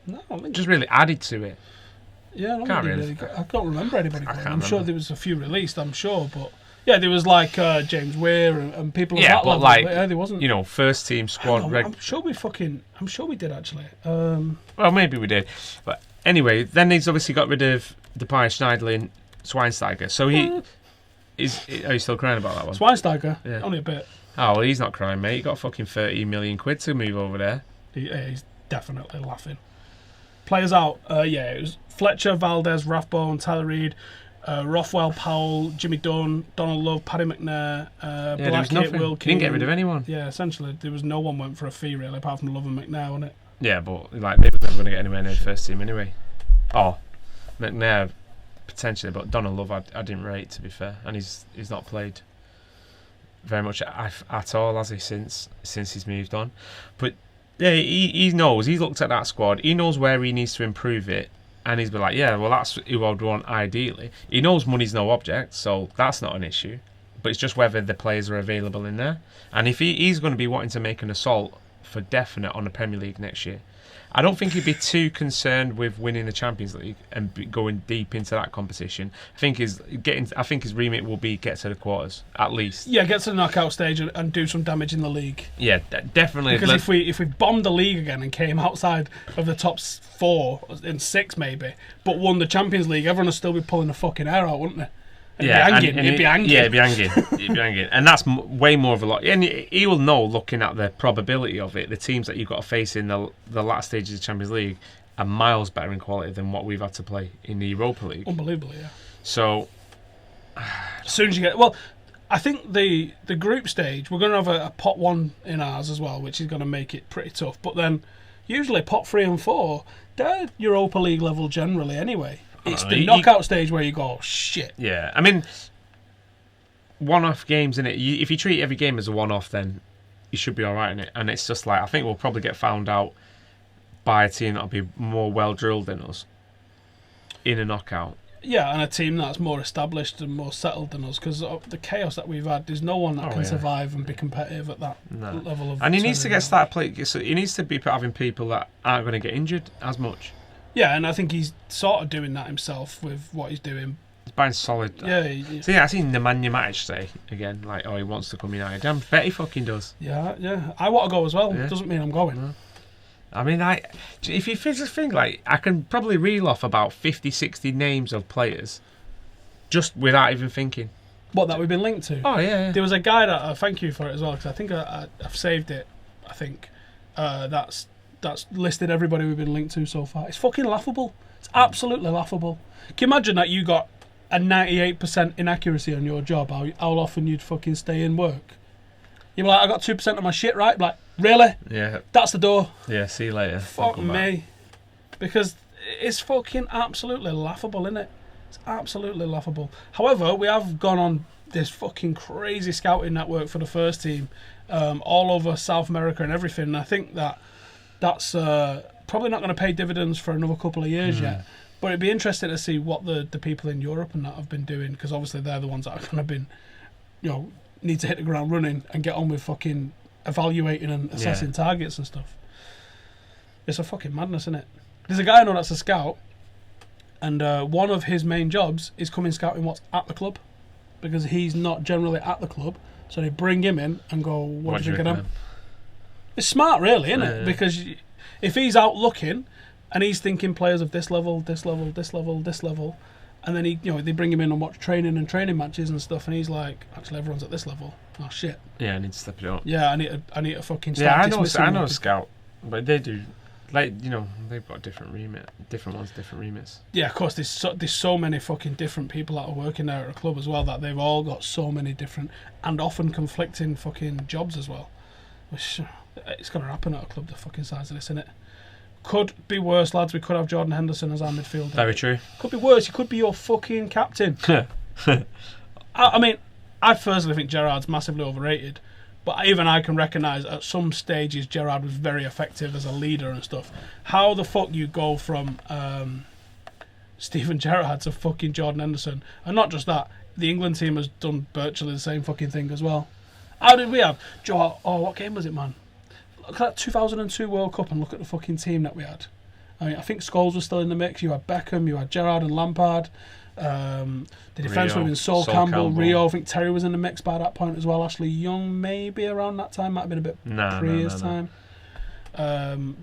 No, I mean, just really added to it. Yeah, I can't remember anybody. I'm sure there was a few released. I'm sure, but. Yeah, there was like James Weir and people of that level. Like, there wasn't. First team squad. I'm sure we did actually. Well, maybe we did, but anyway, then he's obviously got rid of Depay, Schneidlin, Schweinsteiger. So he are you still crying about that one? Schweinsteiger, yeah. Only a bit. Oh, well, he's not crying, mate. He got fucking 13 million quid to move over there. He's definitely laughing. Players out. It was Fletcher, Valdez, Rathbone, Tyler Reid, Rothwell, Powell, Jimmy Dunn, Donald Love, Paddy McNair, Blackett, Wilkie. Didn't get rid of anyone. Yeah, essentially, there was no one went for a fee really, apart from Love and McNair, wasn't it? Yeah, but like they were never going to get anywhere near the first team anyway. Oh, McNair potentially, but Donald Love I didn't rate, to be fair, and he's not played very much at all, has he, since he's moved on. But yeah, he knows. He's looked at that squad. He knows where he needs to improve it, and he's been like, yeah, well, that's who I'd want ideally. He knows money's no object, so that's not an issue. But it's just whether the players are available in there. And if he's going to be wanting to make an assault for definite on the Premier League next year, I don't think he'd be too concerned with winning the Champions League and going deep into that competition. I think his remit will be get to the quarters at least. Yeah, get to the knockout stage and do some damage in the league. Yeah, definitely. Because if we bombed the league again and came outside of the top 4 and 6 maybe, but won the Champions League, everyone would still be pulling the fucking hair out, wouldn't they? It'd be hanging. Yeah, it'd be hanging. And that's way more of a lot. And he will know, looking at the probability of it, the teams that you've got to face in the last stages of the Champions League are miles better in quality than what we've had to play in the Europa League. Unbelievable, yeah. So, as soon as you get... Well, I think the group stage, we're going to have a pot 1 in ours as well, which is going to make it pretty tough. But then, usually pot 3 and 4, they're Europa League level generally anyway. It's the knockout stage where you go, oh, shit. Yeah, I mean, one-off games, innit? If you treat every game as a one-off, then you should be all right in it. And it's just like, I think we'll probably get found out by a team that'll be more well-drilled than us in a knockout. Yeah, and a team that's more established and more settled than us, because the chaos that we've had, there's no one that can survive and be competitive at that level of... And he needs to get started playing, so he needs to be having people that aren't going to get injured as much. Yeah, and I think he's sort of doing that himself with what he's doing. He's buying solid. Yeah. So yeah, I seen Nemanja Matic say again, like, oh, he wants to come United. I bet he fucking does. Yeah. I want to go as well. Yeah. Doesn't mean I'm going. No. I mean, if you think, like, I can probably reel off about 50, 60 names of players just without even thinking. What, that we've been linked to? Oh, yeah. There was a guy that, thank you for it as well, because I think I've saved it, I think. That's listed everybody we've been linked to so far. It's fucking laughable. It's absolutely laughable. Can you imagine that you got a 98% inaccuracy on your job, how often you'd fucking stay in work? You'd be like, I got 2% of my shit right. Like, really? Yeah. That's the door. Yeah, see you later. Fuck me. Because it's fucking absolutely laughable, isn't it? It's absolutely laughable. However, we have gone on this fucking crazy scouting network for the first team all over South America and everything. And I think that's probably not going to pay dividends for another couple of years yet. But it'd be interesting to see what the people in Europe and that have been doing, because obviously they're the ones that are going to be, need to hit the ground running and get on with fucking evaluating and assessing targets and stuff. It's a fucking madness, isn't it? There's a guy I know that's a scout, and one of his main jobs is coming scouting what's at the club, because he's not generally at the club. So they bring him in and go, what do you think of him? It's smart, really, isn't it? Because if he's out looking and he's thinking players of this level, this level, this level, this level, and then they bring him in and watch training matches and stuff, and he's like, actually, everyone's at this level. Oh shit. Yeah, I need to step it up. Yeah, I need to fucking start dismissing. I know a scout, but they do, like, they've got a different remit. Different ones, different remits. Yeah, of course. There's so many fucking different people that are working there at a club as well, that they've all got so many different and often conflicting fucking jobs as well. Which it's gonna happen at a club the fucking size of this, isn't it? Could be worse, lads. We could have Jordan Henderson as our midfielder. Very true. Could be worse. He could be your fucking captain. I mean, I personally think Gerrard's massively overrated, but even I can recognise at some stages Gerrard was very effective as a leader and stuff. How the fuck you go from Steven Gerrard to fucking Jordan Henderson? And not just that, the England team has done virtually the same fucking thing as well. How did we have? What game was it, man? Look at that 2002 World Cup and look at the fucking team that we had. I mean, I think Scholes was still in the mix. You had Beckham, you had Gerrard and Lampard. The defence would have been Sol Campbell, Rio. I think Terry was in the mix by that point as well. Ashley Young, maybe around that time. Might have been a bit pre his time.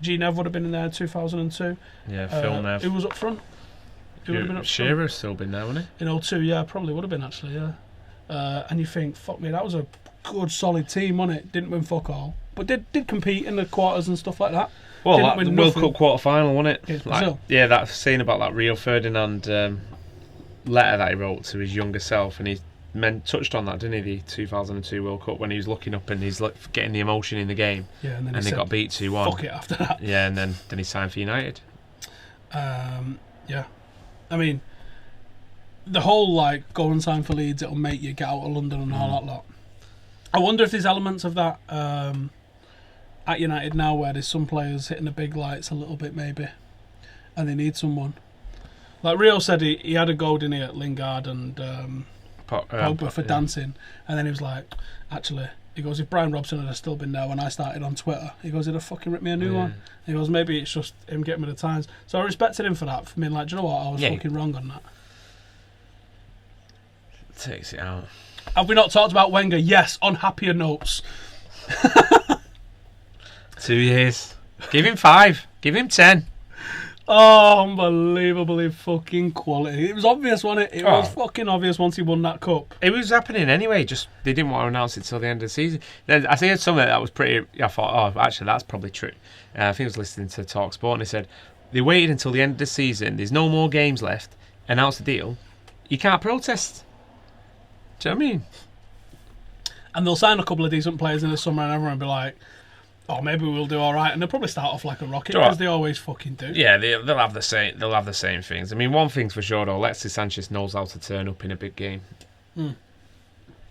G Nev would have been in there in 2002. Yeah, Phil Nev. Who was up front? Shearer's still been there, wouldn't he? In 02, yeah, probably would have been actually, yeah. And you think, fuck me, that was a good, solid team, wasn't it? Didn't win fuck all, but did compete in the quarters and stuff like that. Well, Didn't like win the World nothing. Cup quarter final, wasn't it? Against Like, Brazil. yeah, that scene about that Rio Ferdinand letter that he wrote to his younger self, and he touched on that, didn't he? The 2002 World Cup, when he was looking up and he's getting the emotion in the game, Yeah, and then and he they got said, beat 2-1. fuck it after that. Yeah, and then he signed for United. Yeah, I mean, the whole like go and sign for Leeds, it'll make you get out of London and all that lot. I wonder if there's elements of that at United now, where there's some players hitting the big lights a little bit maybe, and they need someone. Like Rio said, he had a go, didn't he, at Lingard and Pogba for dancing, and then he was like, actually, he goes, if Brian Robson had still been there when I started on Twitter, he goes, he'd have fucking ripped me a new one. He goes, maybe it's just him getting with the times. So I respected him for that, for being like, do you know what, I was fucking wrong on that. Takes it out. Have we not talked about Wenger? Yes, on happier notes. 2 years. Give him 5. Give him 10. Oh, unbelievably fucking quality. It was obvious, wasn't it? It was fucking obvious once he won that cup. It was happening anyway, just they didn't want to announce it till the end of the season. Then I think something that was pretty. I thought, oh, actually, that's probably true. I think I was listening to TalkSport and they said they waited until the end of the season. There's no more games left. Announce the deal. You can't protest. Do you know what I mean? And they'll sign a couple of decent players in the summer, and everyone will be like, oh, maybe we'll do all right. And they'll probably start off like a rocket, because they always fucking do. Yeah, they'll have the same. They'll have the same things. I mean, one thing's for sure though. Alexis Sanchez knows how to turn up in a big game.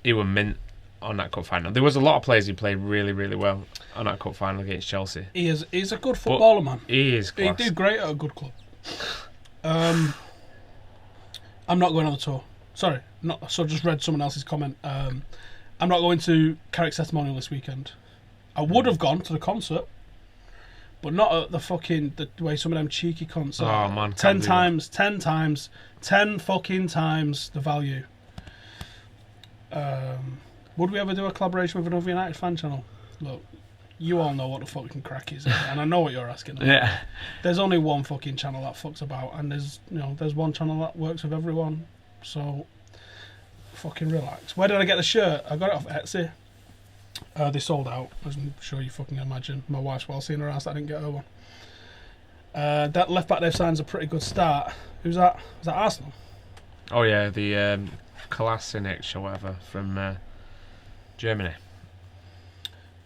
He was mint on that cup final. There was a lot of players who played really, really well on that cup final against Chelsea. He's a good footballer, man. He is class. He did great at a good club. I'm not going on the tour. Sorry, so I just read someone else's comment. I'm not going to Carrick's testimonial this weekend. I would have gone to the concert, but not at the way some of them cheeky cunts are. Oh man, 10 fucking times the value. Would we ever do a collaboration with another United fan channel? Look, you all know what the fucking crack is, and I know what you're asking. Yeah. There's only one fucking channel that fucks about, and there's one channel that works with everyone. So, fucking relax. Where did I get the shirt? I got it off Etsy. They sold out, as I'm sure you fucking imagine. My wife's well seen her ass, I didn't get her one. That left back they've signed's a pretty good start. Who's that? Was that Arsenal? Oh yeah, the Kolasinac or whatever from Germany.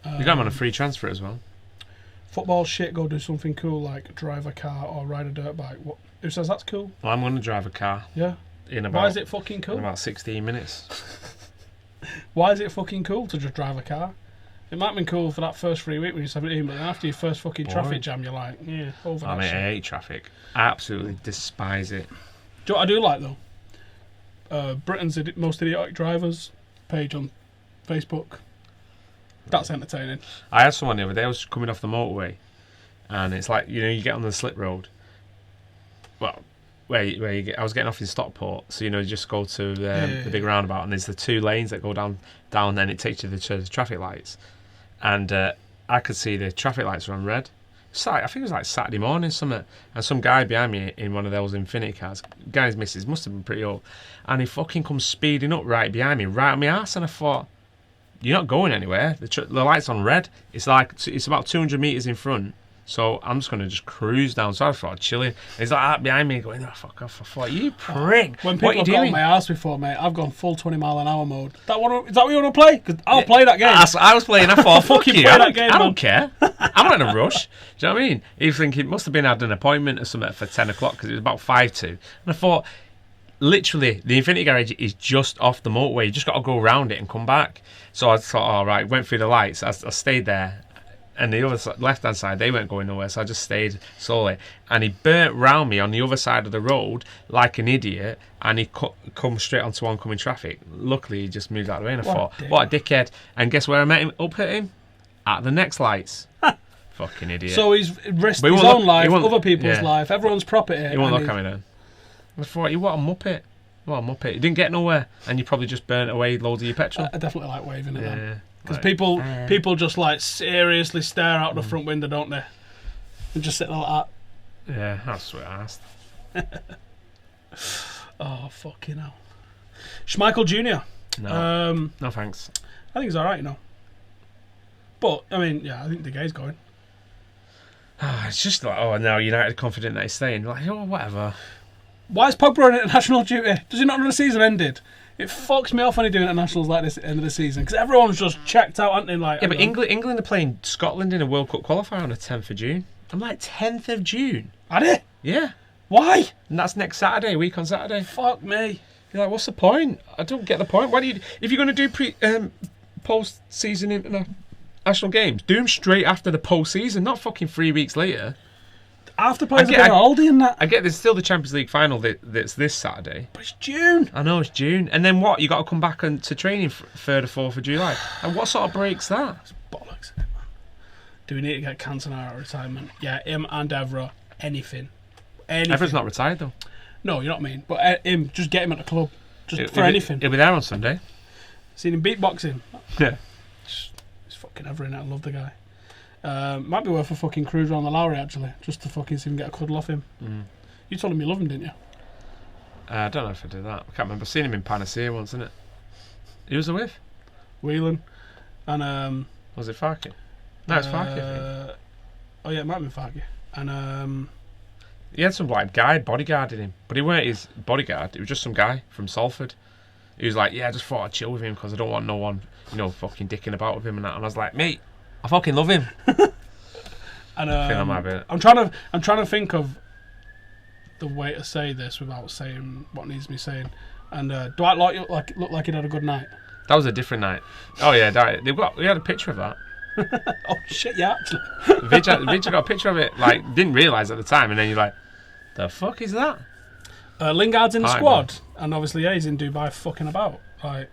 You got him on a free transfer as well. Football shit, go do something cool like drive a car or ride a dirt bike. Who says that's cool? Well, I'm going to drive a car. Yeah. Why is it fucking cool? In about 16 minutes. Why is it fucking cool to just drive a car? It might have been cool for that first 3 weeks when you're 17, but then after your first fucking traffic jam, you're like, yeah, over that shit. I hate traffic. Absolutely despise it. Do you know what I do like, though? Britain's Most Idiotic Drivers page on Facebook. That's entertaining. I had someone the other day, I was coming off the motorway, and it's like, you get on the slip road. Well, I was getting off in Stockport, so you just go to the big roundabout, and there's the 2 lanes that go down, and it takes you to the traffic lights. And I could see the traffic lights were on red. I think it was like Saturday morning, something, and some guy behind me in one of those Infiniti cars, guy's missus must have been pretty old, and he fucking comes speeding up right behind me, right on my arse, and I thought, you're not going anywhere. The light's on red. It's about 200 metres in front. So I'm just going to just cruise down. So I thought, chilling. He's like out behind me going, oh, fuck off. I thought, you prick. When people have got on my arse before, mate, I've gone full 20-mile-an-hour mode. Is that what you want to play? Because I'll play that game. I was playing. I thought, fuck you. I don't care. I'm not in a rush. Do you know what I mean? He think it must have been had an appointment or something for 10 o'clock because it was about 5 to. And I thought, literally, the Infiniti garage is just off the motorway. You just got to go around it and come back. So I thought, all right, went through the lights. I stayed there. And the other left-hand side, they weren't going nowhere, so I just stayed slowly. And he burnt round me on the other side of the road like an idiot, and he come straight onto oncoming traffic. Luckily, he just moved out of the way, and I thought, what a dickhead. And guess where I met him? Up at him? At the next lights. Fucking idiot. So he's risked his own life, other people's life, everyone's property. He won't look at me then. I thought, what a muppet. What a muppet. You didn't get nowhere, and you probably just burnt away loads of your petrol. I definitely like waving at them. Because people just like seriously stare out the front window, don't they? And just sit there like that. Yeah, that's what I asked. Oh, fucking hell. Schmeichel Jr. No, no thanks. I think he's all right, you know. But I mean, yeah, I think De Gea's going. It's just like, oh, now United are confident that he's staying. Like, oh, whatever. Why is Pogba on international duty? Does he not know the season ended? It fucks me off when he do internationals like this at the end of the season because everyone's just checked out, aren't they? Like, yeah, but England are playing Scotland in a World Cup qualifier on the 10th of June. I'm like, 10th of June? Are they? Yeah. Why? And that's next Saturday, week on Saturday. Fuck me. You're like, what's the point? I don't get the point. Why do you? If you're going to do post-season international games, do them straight after the post-season, not fucking 3 weeks later. After players a bit of Aldi and that. I get there's still the Champions League final that's this Saturday. But it's June. I know, it's June. And then what? You got to come back to training 3rd or 4th of July. And what sort of break's that? It's bollocks, isn't it, man? Do we need to get Cantona out of retirement? Yeah, him and Evra. Anything. Evra's not retired, though. No, you know what I mean. But him, just get him at the club. Just for anything. He'll be there on Sunday. Seen him beatboxing. Yeah. He's fucking Evra in it. I love the guy. Might be worth a fucking cruise around the Lowry, actually, just to fucking see him get a cuddle off him. Mm. You told him you love him, didn't you? I don't know if I did that. I can't remember. I've seen him in Panacea once, isn't it? Who was it with? Whelan. And, was it Farke? No, it's Farke, I think. Oh, yeah, it might have been Farke. And, he had some, like, guy bodyguarding him. But he weren't his bodyguard. It was just some guy from Salford. He was like, yeah, I just thought I'd chill with him because I don't want no one, fucking dicking about with him and that. And I was like, mate, I fucking love him. And I think that might be it. I'm trying to think of the way to say this without saying what needs to be saying. And Dwight look like he'd had a good night. That was a different night. Oh yeah, we had a picture of that. Oh shit, yeah, actually. Vidge got a picture of it. Like, didn't realise at the time, and then you're like, the fuck is that? Lingard's in the squad, and obviously he's in Dubai fucking about. Like.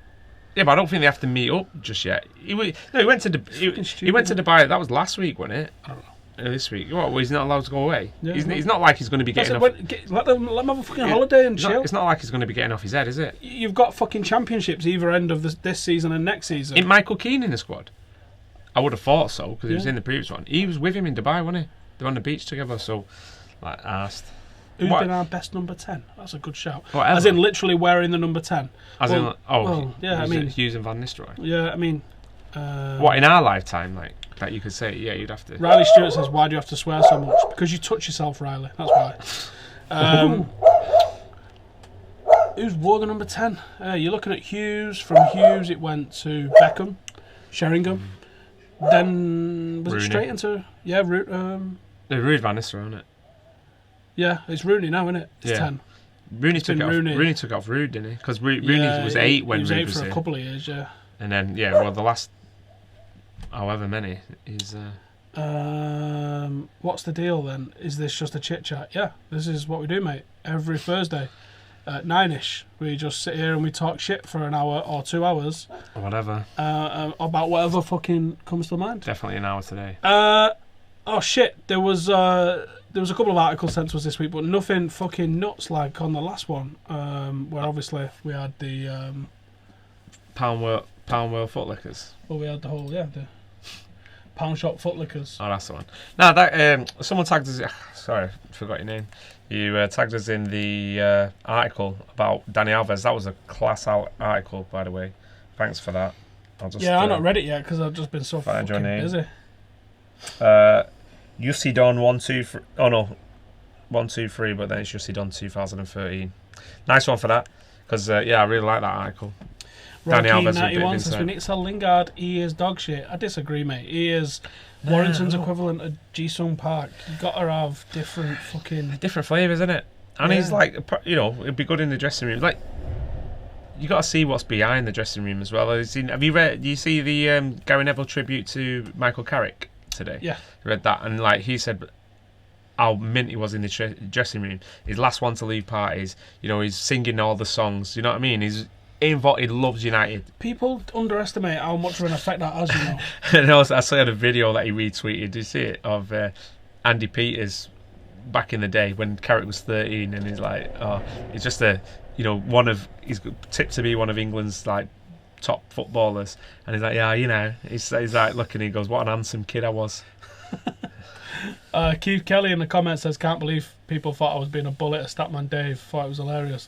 Yeah, but I don't think they have to meet up just yet. He went to Dubai. That was last week, wasn't it? I don't know. This week. What? Well, he's not allowed to go away. Yeah, he's not like he's going to be getting off. Let him have a fucking holiday and chill. It's not like he's going to be getting off his head, is it? You've got fucking championships either end of this season and next season. Ain't Michael Keane in the squad? I would have thought so because he was in the previous one. He was with him in Dubai, wasn't he? They were on the beach together. So, like, asked. Who's been our best number 10? That's a good shout. Whatever. As in literally wearing the number 10. Yeah, I mean, Hughes and Van Nistelrooy. Yeah, I mean, what in our lifetime, like that you could say? Yeah, you'd have to. Riley Stewart says, "Why do you have to swear so much?" Because you touch yourself, Riley. That's why. Who's wore the number 10? You're looking at Hughes. From Hughes, it went to Beckham, Sheringham. Then was Rooney. it straight into Ruud Van Nistelrooy, isn't it? Yeah, it's Rooney now, isn't it? It's 10. Rooney took off Ruud, didn't he? Because Rooney was 8 when Rooney was 8 for in. a couple of years, yeah. And then, the last however many is... what's the deal then? Is this just a chit-chat? Yeah, this is what we do, mate. Every Thursday at 9ish, we just sit here and we talk shit for an hour or 2 hours. Or whatever. About whatever fucking comes to mind. Definitely an hour today. Oh shit, there was a couple of articles sent to us this week, but nothing fucking nuts like on the last one, where obviously we had the Pound World Footlickers. Well, we had the whole the Pound Shop Footlickers. Oh, that's the one. No, that someone tagged us. Sorry, forgot your name. You tagged us in the article about Dani Alves. That was a class article, by the way. Thanks for that. I've not read it yet because I've just been so fucking busy. Jussi Don 1 2 3. Oh no, 1 2 3. But then it's Jussi Don 2013. Nice one for that because I really like that article. Dani Alves 91 says we need to sell Lingard. He is dog shit. I disagree, mate. He is Warrington's equivalent of Ji-sung Park. You got to have different flavours, isn't it? And he's like, it'd be good in the dressing room. Like, you got to see what's behind the dressing room as well. Have you read? Do you see the Gary Neville tribute to Michael Carrick today? Yeah, I read that, and like he said, how mint he was in the dressing room. His last one to leave parties. He's singing all the songs. You know what I mean? He's involved. He loves United. People underestimate how much of an effect that has. And I saw a video that he retweeted. Did you see it of Andy Peters back in the day when Carrick was 13, and he's like, he's just he's tipped to be one of England's like top footballers, and he's like, he's like looking, he goes, what an handsome kid I was. Keith Kelly in the comments says, can't believe people thought I was being a bullet at Statman Dave, thought it was hilarious.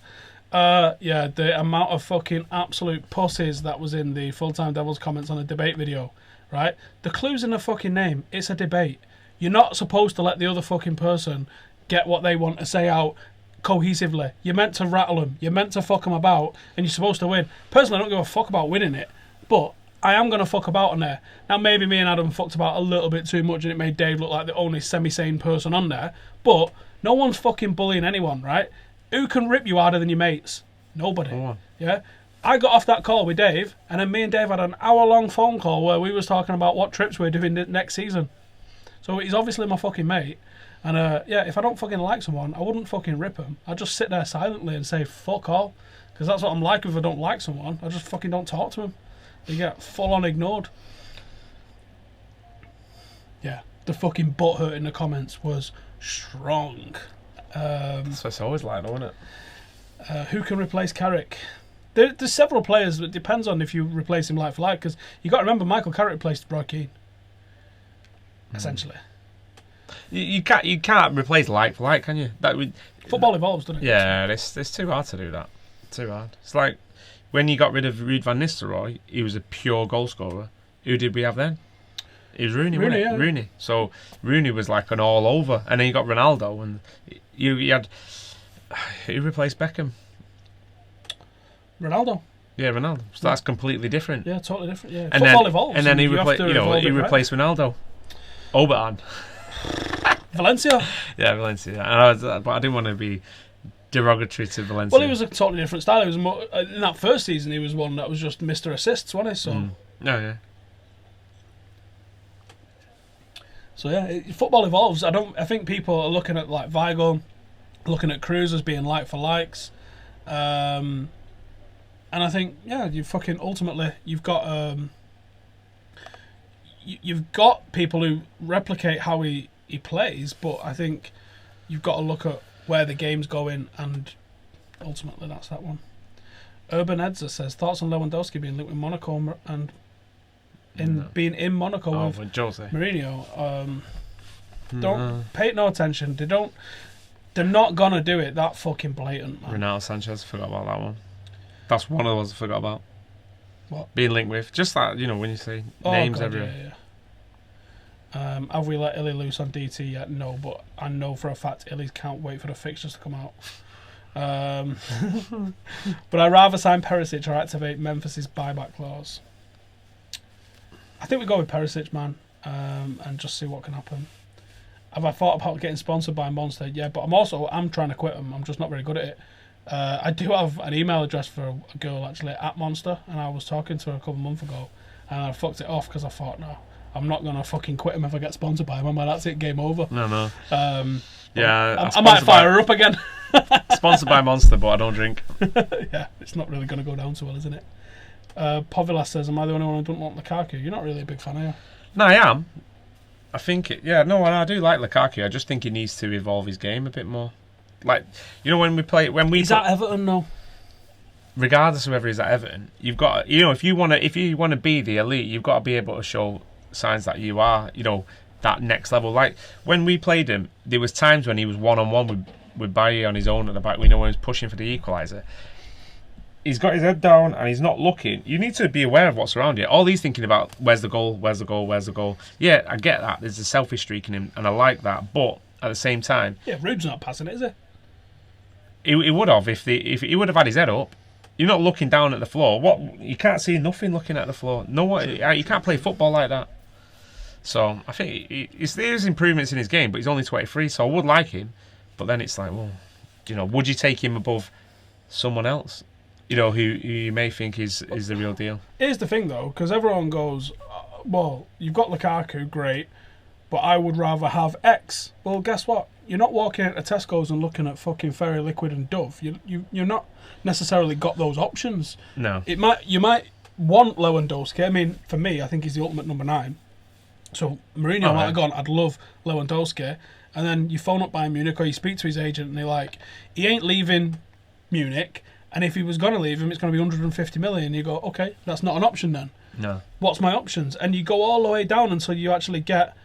Yeah, the amount of fucking absolute pussies that was in the Full-Time Devils comments on the debate video, right? The clue's in the fucking name. It's a debate. You're not supposed to let the other fucking person get what they want to say out cohesively. You're meant to rattle them. You're meant to fuck them about, and you're supposed to win. Personally, I don't give a fuck about winning it, but I am going to fuck about on there. Now, maybe me and Adam fucked about a little bit too much and it made Dave look like the only semi-sane person on there, but no one's fucking bullying anyone, right? Who can rip you harder than your mates? Nobody. Oh. Yeah? I got off that call with Dave, and then me and Dave had an hour-long phone call where we was talking about what trips we're doing next season. So he's obviously my fucking mate. And, yeah, if I don't fucking like someone, I wouldn't fucking rip them. I'd just sit there silently and say, fuck all. Because that's what I'm like if I don't like someone. I just fucking don't talk to them. They get full-on ignored. Yeah, the fucking butthurt in the comments was strong. That's what it's always like, isn't it? Who can replace Carrick? There's several players, but it depends on if you replace him like for like, because you got to remember Michael Carrick replaced Roy Keane, essentially. You can't replace like for like, can you? Football evolves, doesn't it? Yeah, it's too hard to do that. Too hard. It's like when you got rid of Ruud van Nistelrooy, he was a pure goal scorer. Who did we have then? It was Rooney, wasn't it? Yeah. Rooney. So Rooney was like an all over, and then you got Ronaldo, and you had who replaced Beckham? Ronaldo. Yeah, Ronaldo. So that's completely different. Yeah, totally different. Yeah, and football then, evolves. And then he replaced Ronaldo. Oberhan. Valencia. Yeah, Valencia. But I didn't want to be derogatory to Valencia. Well, he was a totally different style. He was more, in that first season, he was one that was just Mr. Assists, wasn't he? So. Yeah. So yeah, football evolves. I think people are looking at like Weigl, looking at Cruz as being like for likes, and I think you fucking ultimately you've got you've got people who replicate how he plays, but I think you've got to look at where the game's going, and ultimately that's that one. Urban Edza says thoughts on Lewandowski being linked with Monaco and being in Monaco with Mourinho. Don't pay no attention. They're not gonna do it that fucking blatant, man. Renato Sanchez, forgot about that one. That's one of the ones I forgot about. What? Being linked with. Just that, when you say names everywhere. Yeah. Have we let Illy loose on DT yet? No, but I know for a fact Illy can't wait for the fixtures to come out. But I'd rather sign Perisic or activate Memphis's buyback clause. I think we go with Perisic, man, and just see what can happen. Have I thought about getting sponsored by Monster? Yeah, but I'm trying to quit them. I'm just not very good at it. I do have an email address for a girl, actually, at Monster, and I was talking to her a couple of months ago, and I fucked it off because I thought, no, I'm not going to fucking quit them if I get sponsored by them. I'm like, that's it, game over. No. Yeah, I might fire her up again. Sponsored by Monster, but I don't drink. Yeah, it's not really going to go down so well, isn't it? Povilas says, am I the only one who doesn't want Lukaku? You're not really a big fan, are you? No, I am. I think I do like Lukaku. I just think he needs to evolve his game a bit more. Like, he's at Everton now. Regardless of whether he's at Everton, you've got if you want to be the elite, you've got to be able to show signs that you are that next level. Like when we played him, there was times when he was 1-on-1 with Bailly on his own at the back. We know when he was pushing for the equaliser. He's got his head down and he's not looking. You need to be aware of what's around you. All he's thinking about, where's the goal? Yeah, I get that. There's a selfish streak in him, and I like that. But at the same time, Rude's not passing it, is he? He would have if he would have had his head up. You're not looking down at the floor. You can't see nothing looking at the floor. You can't play football like that. So I think there's improvements in his game, but he's only 23, so I would like him. But then it's like, well, would you take him above someone else? Who you may think is the real deal. Here's the thing, though, because everyone goes, well, you've got Lukaku, great, but I would rather have X. Well, guess what? You're not walking into Tesco's and looking at fucking Fairy Liquid and Dove. You're not necessarily got those options. No. You might want Lewandowski. I mean, for me, I think he's the ultimate number 9. So Mourinho might have gone, I'd love Lewandowski. And then you phone up Bayern Munich or you speak to his agent and they're like, he ain't leaving Munich. And if he was going to leave him, it's going to be 150 million. You go, okay, that's not an option then. No. What's my options? And you go all the way down until you actually get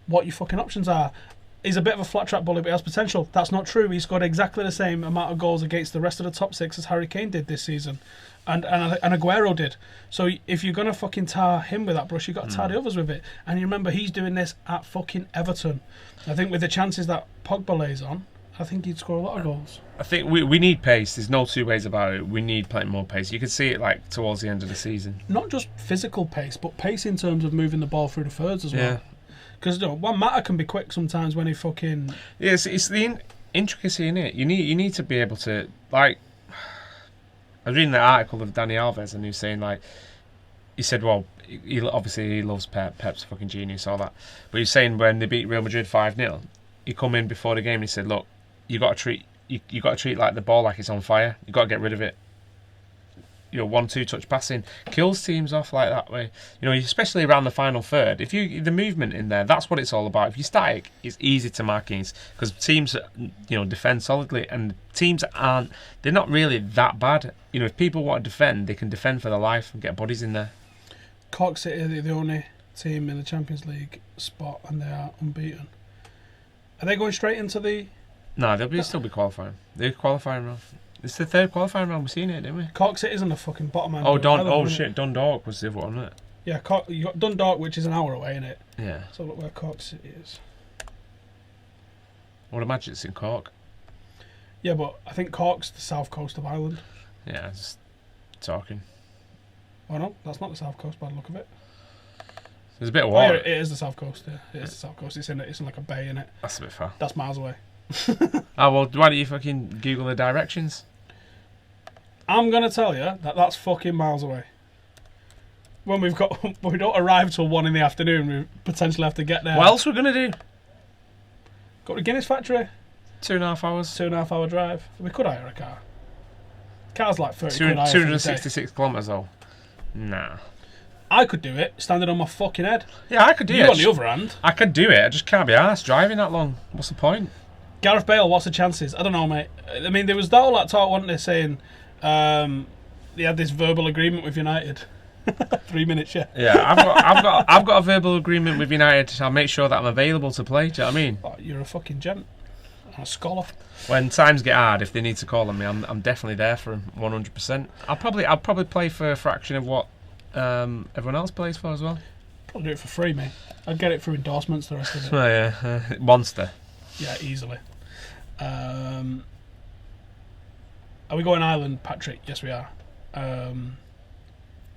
what your fucking options are. he's a bit of a flat track bully, but he has potential. That's not true. He scored exactly the same amount of goals against the rest of the top six as Harry Kane did this season, and Aguero did. So if you're gonna fucking tar him with that brush, you got to tar the others with it. And you remember he's doing this at fucking Everton. I think with the chances that Pogba lays on, I think he'd score a lot of goals. I think we need pace. There's no two ways about it. We need plenty more pace. You could see it like towards the end of the season. Not just physical pace, but pace in terms of moving the ball through the thirds as well. Because one Matter can be quick sometimes when he fucking... Yeah, it's the intricacy in it. You need to be able to, like... I was reading the article of Danny Alves, and he was saying, like... He said, well, obviously he loves Pep. Pep's a fucking genius, all that. But he's saying when they beat Real Madrid 5-0, he come in before the game and he said, look, you got to treat like the ball like it's on fire. You got to get rid of it. 1-2 touch passing kills teams off like that way. Especially around the final third. If the movement in there, that's what it's all about. If you're static, it's easy to mark against because teams, defend solidly, and teams they're not really that bad. If people want to defend, they can defend for their life and get bodies in there. Cork City are the only team in the Champions League spot, and they are unbeaten. Are they going straight into the? No, they'll still be qualifying. They're qualifying round. It's the third qualifying round. We've seen it, didn't we? Cork City's on the fucking bottom end. Dundalk was the other one, wasn't it? Yeah, you got Dundalk, which is an hour away, isn't it? Yeah. So look where Cork City is. I would imagine it's in Cork. Yeah, but I think Cork's the south coast of Ireland. Yeah, just talking. Oh no, that's not the south coast by the look of it. There's a bit of water. It is the south coast. Yeah, it is the south coast. It's in like a bay, innit? That's a bit far. That's miles away. Oh well, why don't you fucking Google the directions? I'm gonna tell you that's fucking miles away. When we don't arrive till 1 PM, we potentially have to get there. What else we're gonna do? Go to Guinness factory. 2.5 hours. 2.5 hour drive. We could hire a car. Car's like 30 quid higher 266 kilometres though. Nah. I could do it, standing on my fucking head. Yeah, I could do it. You on the other hand. I could do it. I just can't be arsed driving that long. What's the point? Gareth Bale, what's the chances? I don't know, mate. I mean, there was all that talk, wasn't there, saying they had this verbal agreement with United. 3 minutes, yeah. Yeah, I've got a verbal agreement with United. I'll make sure that I'm available to play. Do you know what I mean? Oh, you're a fucking gent. And a scholar. When times get hard, if they need to call on me, I'm definitely there for them, 100%. I'll probably play for a fraction of what everyone else plays for as well. Probably do it for free, mate. I'd get it for endorsements, the rest of it. Oh yeah, Monster. Yeah, easily. Are we going Ireland, Patrick? Yes, we are.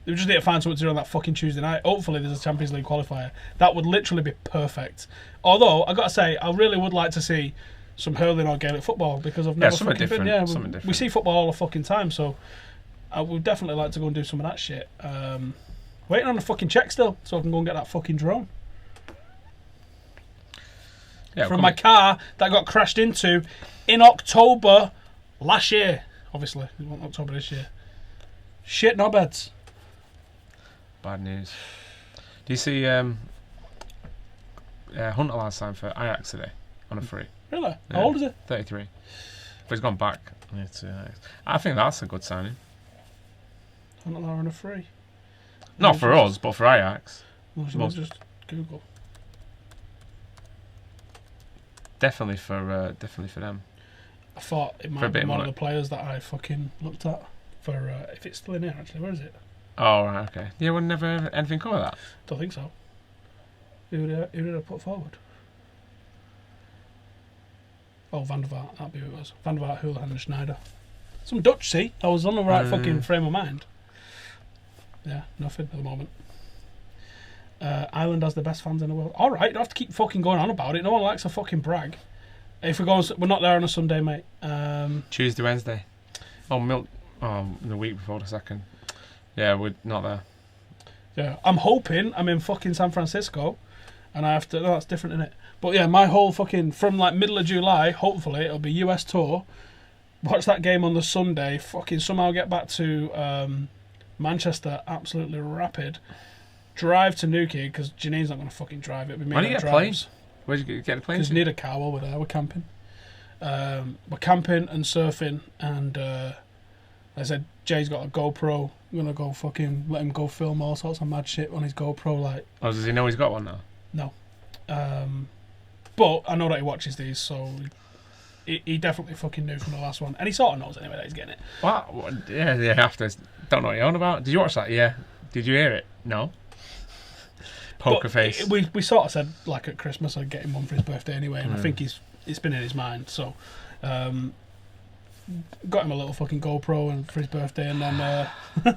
We just need to find something to do on that fucking Tuesday night. Hopefully there's a Champions League qualifier. That would literally be perfect. Although, I've got to say, I really would like to see some hurling or Gaelic football because I've never fucking been. Yeah, we see football all the fucking time, so I would definitely like to go and do some of that shit. Waiting on the fucking check still, so I can go and get that fucking drone. Yeah, from my car that got crashed into in October last year. Obviously, it wasn't October this year. Shit knobheads. Bad news. Do you see Hunter last time for Ajax today on a free? Really? Yeah, How old is he? 33. But he's gone back. I think that's a good signing. Hunter on a free. Not for us, but for Ajax. Well, just Google. Definitely for them. I thought it might be one of the players that I fucking looked at for if it's still in here actually. Where is it? Oh right, okay. Yeah, would never anything come of that. Don't think so. Who did I put forward? Oh, Van der Vaart. That'd be who it was. Van der Vaart, Houlihan and Schneider. Some Dutch, see? I was on the right fucking frame of mind. Yeah, nothing at the moment. Ireland has the best fans in the world. Alright, you don't have to keep fucking going on about it. No one likes a fucking brag. If we're not there on a Sunday, mate. Tuesday, Wednesday. The week before the second. Yeah, we're not there. Yeah, I'm hoping I'm in fucking San Francisco, and I have to. No, that's different, isn't it? But yeah, my whole fucking from like middle of July. Hopefully, it'll be US tour. Watch that game on the Sunday. Fucking somehow get back to Manchester. Absolutely rapid. Drive to Newquay because Janine's not going to fucking drive it. Why do you get planes? Where'd you get a plane? Because we need a car while we're there. We're camping. We're camping and surfing, and I said Jay's got a GoPro. I'm gonna go fucking let him go film all sorts of mad shit on his GoPro. Like, oh, does he know he's got one now? No. But I know that he watches these, so he definitely fucking knew from the last one. And he sort of knows anyway that he's getting it. What? Yeah, after. Don't know what you're on about. Did you watch that? Yeah. Did you hear it? No. Poker face. We sort of said, like, at Christmas I'd get him one for his birthday anyway, and I think it's been in his mind, so got him a little fucking GoPro for his birthday, and then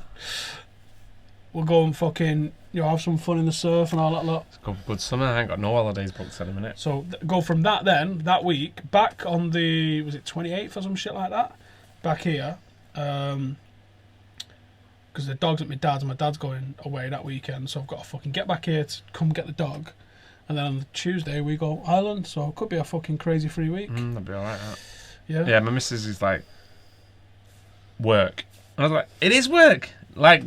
we'll go and fucking have some fun in the surf and all that lot. It's good summer. I ain't got no holidays booked at the minute. So go from that then, that week, back on the, was it 28th or some shit like that? Back here, because the dog's at my dad's, and my dad's going away that weekend, so I've got to fucking get back here to come get the dog. And then on the Tuesday we go Ireland, so it could be a fucking crazy free week. That'd be alright, that. Yeah. Yeah, my missus is like, work. And I was like, it is work. Like,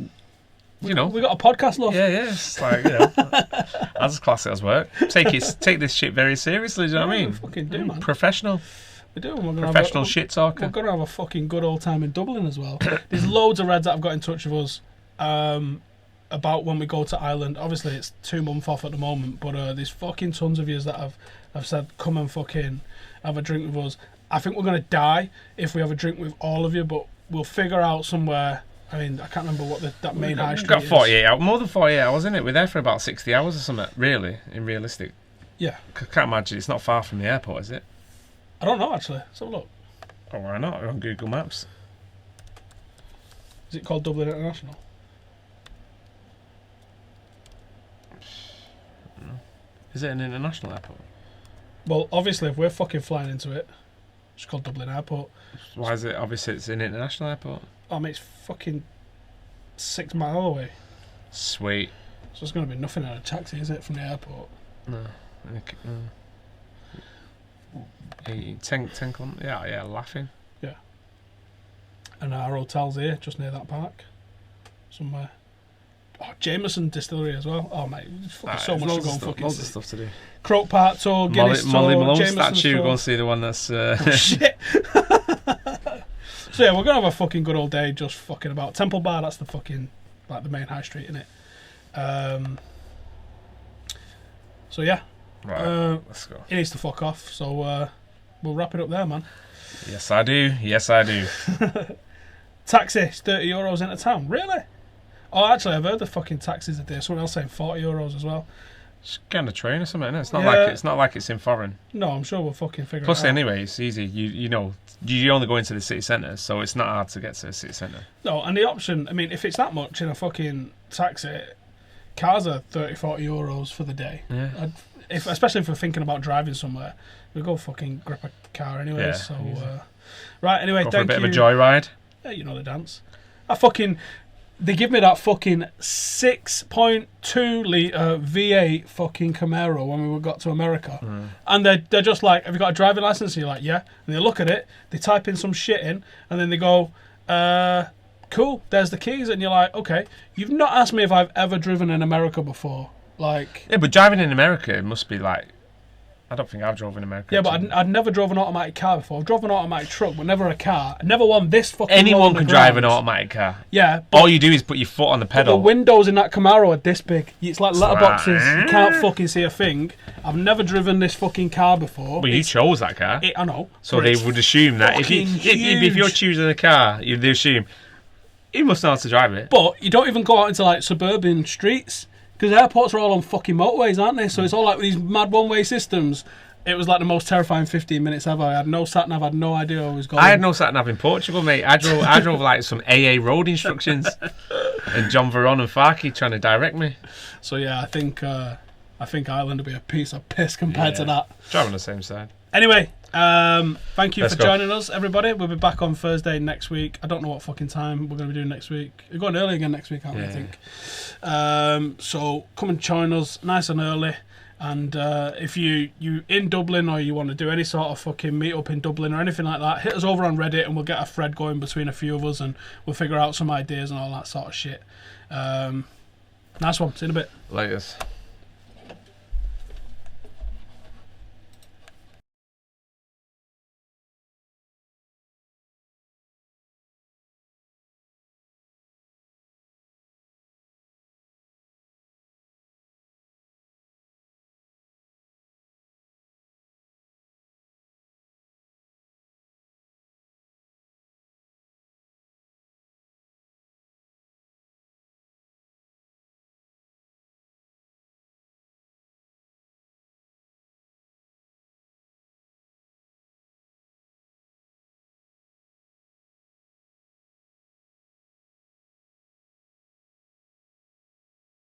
you know. We got a podcast, love. Yeah. It's like, I just class it as work. Take this shit very seriously, do you know what I mean? We fucking do, man. Professional. We do. We're gonna Professional shit talker. We're going to have a fucking good old time in Dublin as well. There's loads of Reds that have got in touch with us about when we go to Ireland. Obviously, it's 2 months off at the moment, but there's fucking tons of yous that have said, come and fucking have a drink with us. I think we're going to die if we have a drink with all of you, but we'll figure out somewhere. I mean, I can't remember what that main high street is. We've got 48 hours, more than 48 hours, isn't it? We're there for about 60 hours or something, really, in realistic. Yeah. I can't imagine. It's not far from the airport, is it? I don't know, actually. Let's have a look. Oh, why not? We're on Google Maps. Is it called Dublin International? Is it an international airport? Well, obviously, if we're fucking flying into it, it's called Dublin Airport. Why is it? Obviously, it's an international airport. I mean, it's fucking 6 miles away. Sweet. So it's going to be nothing in a taxi, is it, from the airport? No. 10 kilometres. Yeah, laughing. Yeah. And our hotel's here, just near that park. Somewhere. Oh, Jameson Distillery as well. Oh, mate, there's fucking so much to go and fucking loads see. of stuff to do. Croke Park tour, Guinness Molly tour, Malone Jameson statue, tour. go and see the one that's... Oh, shit. So yeah, we're going to have a fucking good old day just fucking about. Temple Bar, that's the fucking, like the main high street, innit? So yeah. Right, let's go. He needs to fuck off, so we'll wrap it up there, man. Yes, I do. Taxi, it's €30 into town. Really? Oh, actually, I've heard the fucking taxis a day. Someone else saying €40 as well. Just get on a train or something, innit? It's not like it's in foreign. No, I'm sure we'll fucking figure Plus, it out. anyway, it's easy. You know, you only go into the city centre, so it's not hard to get to the city centre. No, and the option, I mean, if it's that much in a fucking taxi, cars are €30-40 for the day. Yeah. Especially if we're thinking about driving somewhere, we'll go fucking grab a car anyway. Yeah, so, easy. right, anyway, Go thank for a bit you. of a joyride. Yeah, you know the dance. They give me that fucking 6.2 litre V8 fucking Camaro when we got to America. And they're just like, have you got a driving license? And you're like, yeah. And they look at it, they type in some shit in, and then they go, cool, there's the keys. And you're like, okay, you've not asked me if I've ever driven in America before. Like, yeah, but driving in America, it must be like... I don't think I've drove in America. Yeah, but I'd never drove an automatic car before. I've driven an automatic truck, but never a car. I never won this fucking Anyone can drive an automatic car. Yeah. All you do is put your foot on the pedal. The windows in that Camaro are this big. It's like letterboxes. You can't fucking see a thing. I've never driven this fucking car before. Well, you chose that car. I know. So they would assume that if you're choosing a car, they assume you must know how to drive it. But you don't even go out into like suburban streets because airports are all on fucking motorways, aren't they? So it's all like these mad one-way systems. It was like the most terrifying 15 minutes ever. I had no sat-nav, I had no idea where I was going. I had no sat-nav in Portugal, mate. I drove like some AA road instructions and John Veron and Farkey trying to direct me. So yeah, I think Ireland will be a piece of piss compared to that. Drive on the same side. Anyway, thank you Let's for go. joining us, everybody. We'll be back on Thursday next week. I don't know what fucking time we're going to be doing next week. We're going early again next week, aren't we, I think? So come and join us nice and early. And if you in Dublin or you want to do any sort of fucking meet up in Dublin or anything like that, hit us over on Reddit and we'll get a thread going between a few of us and we'll figure out some ideas and all that sort of shit. Nice one. See you in a bit. Laters.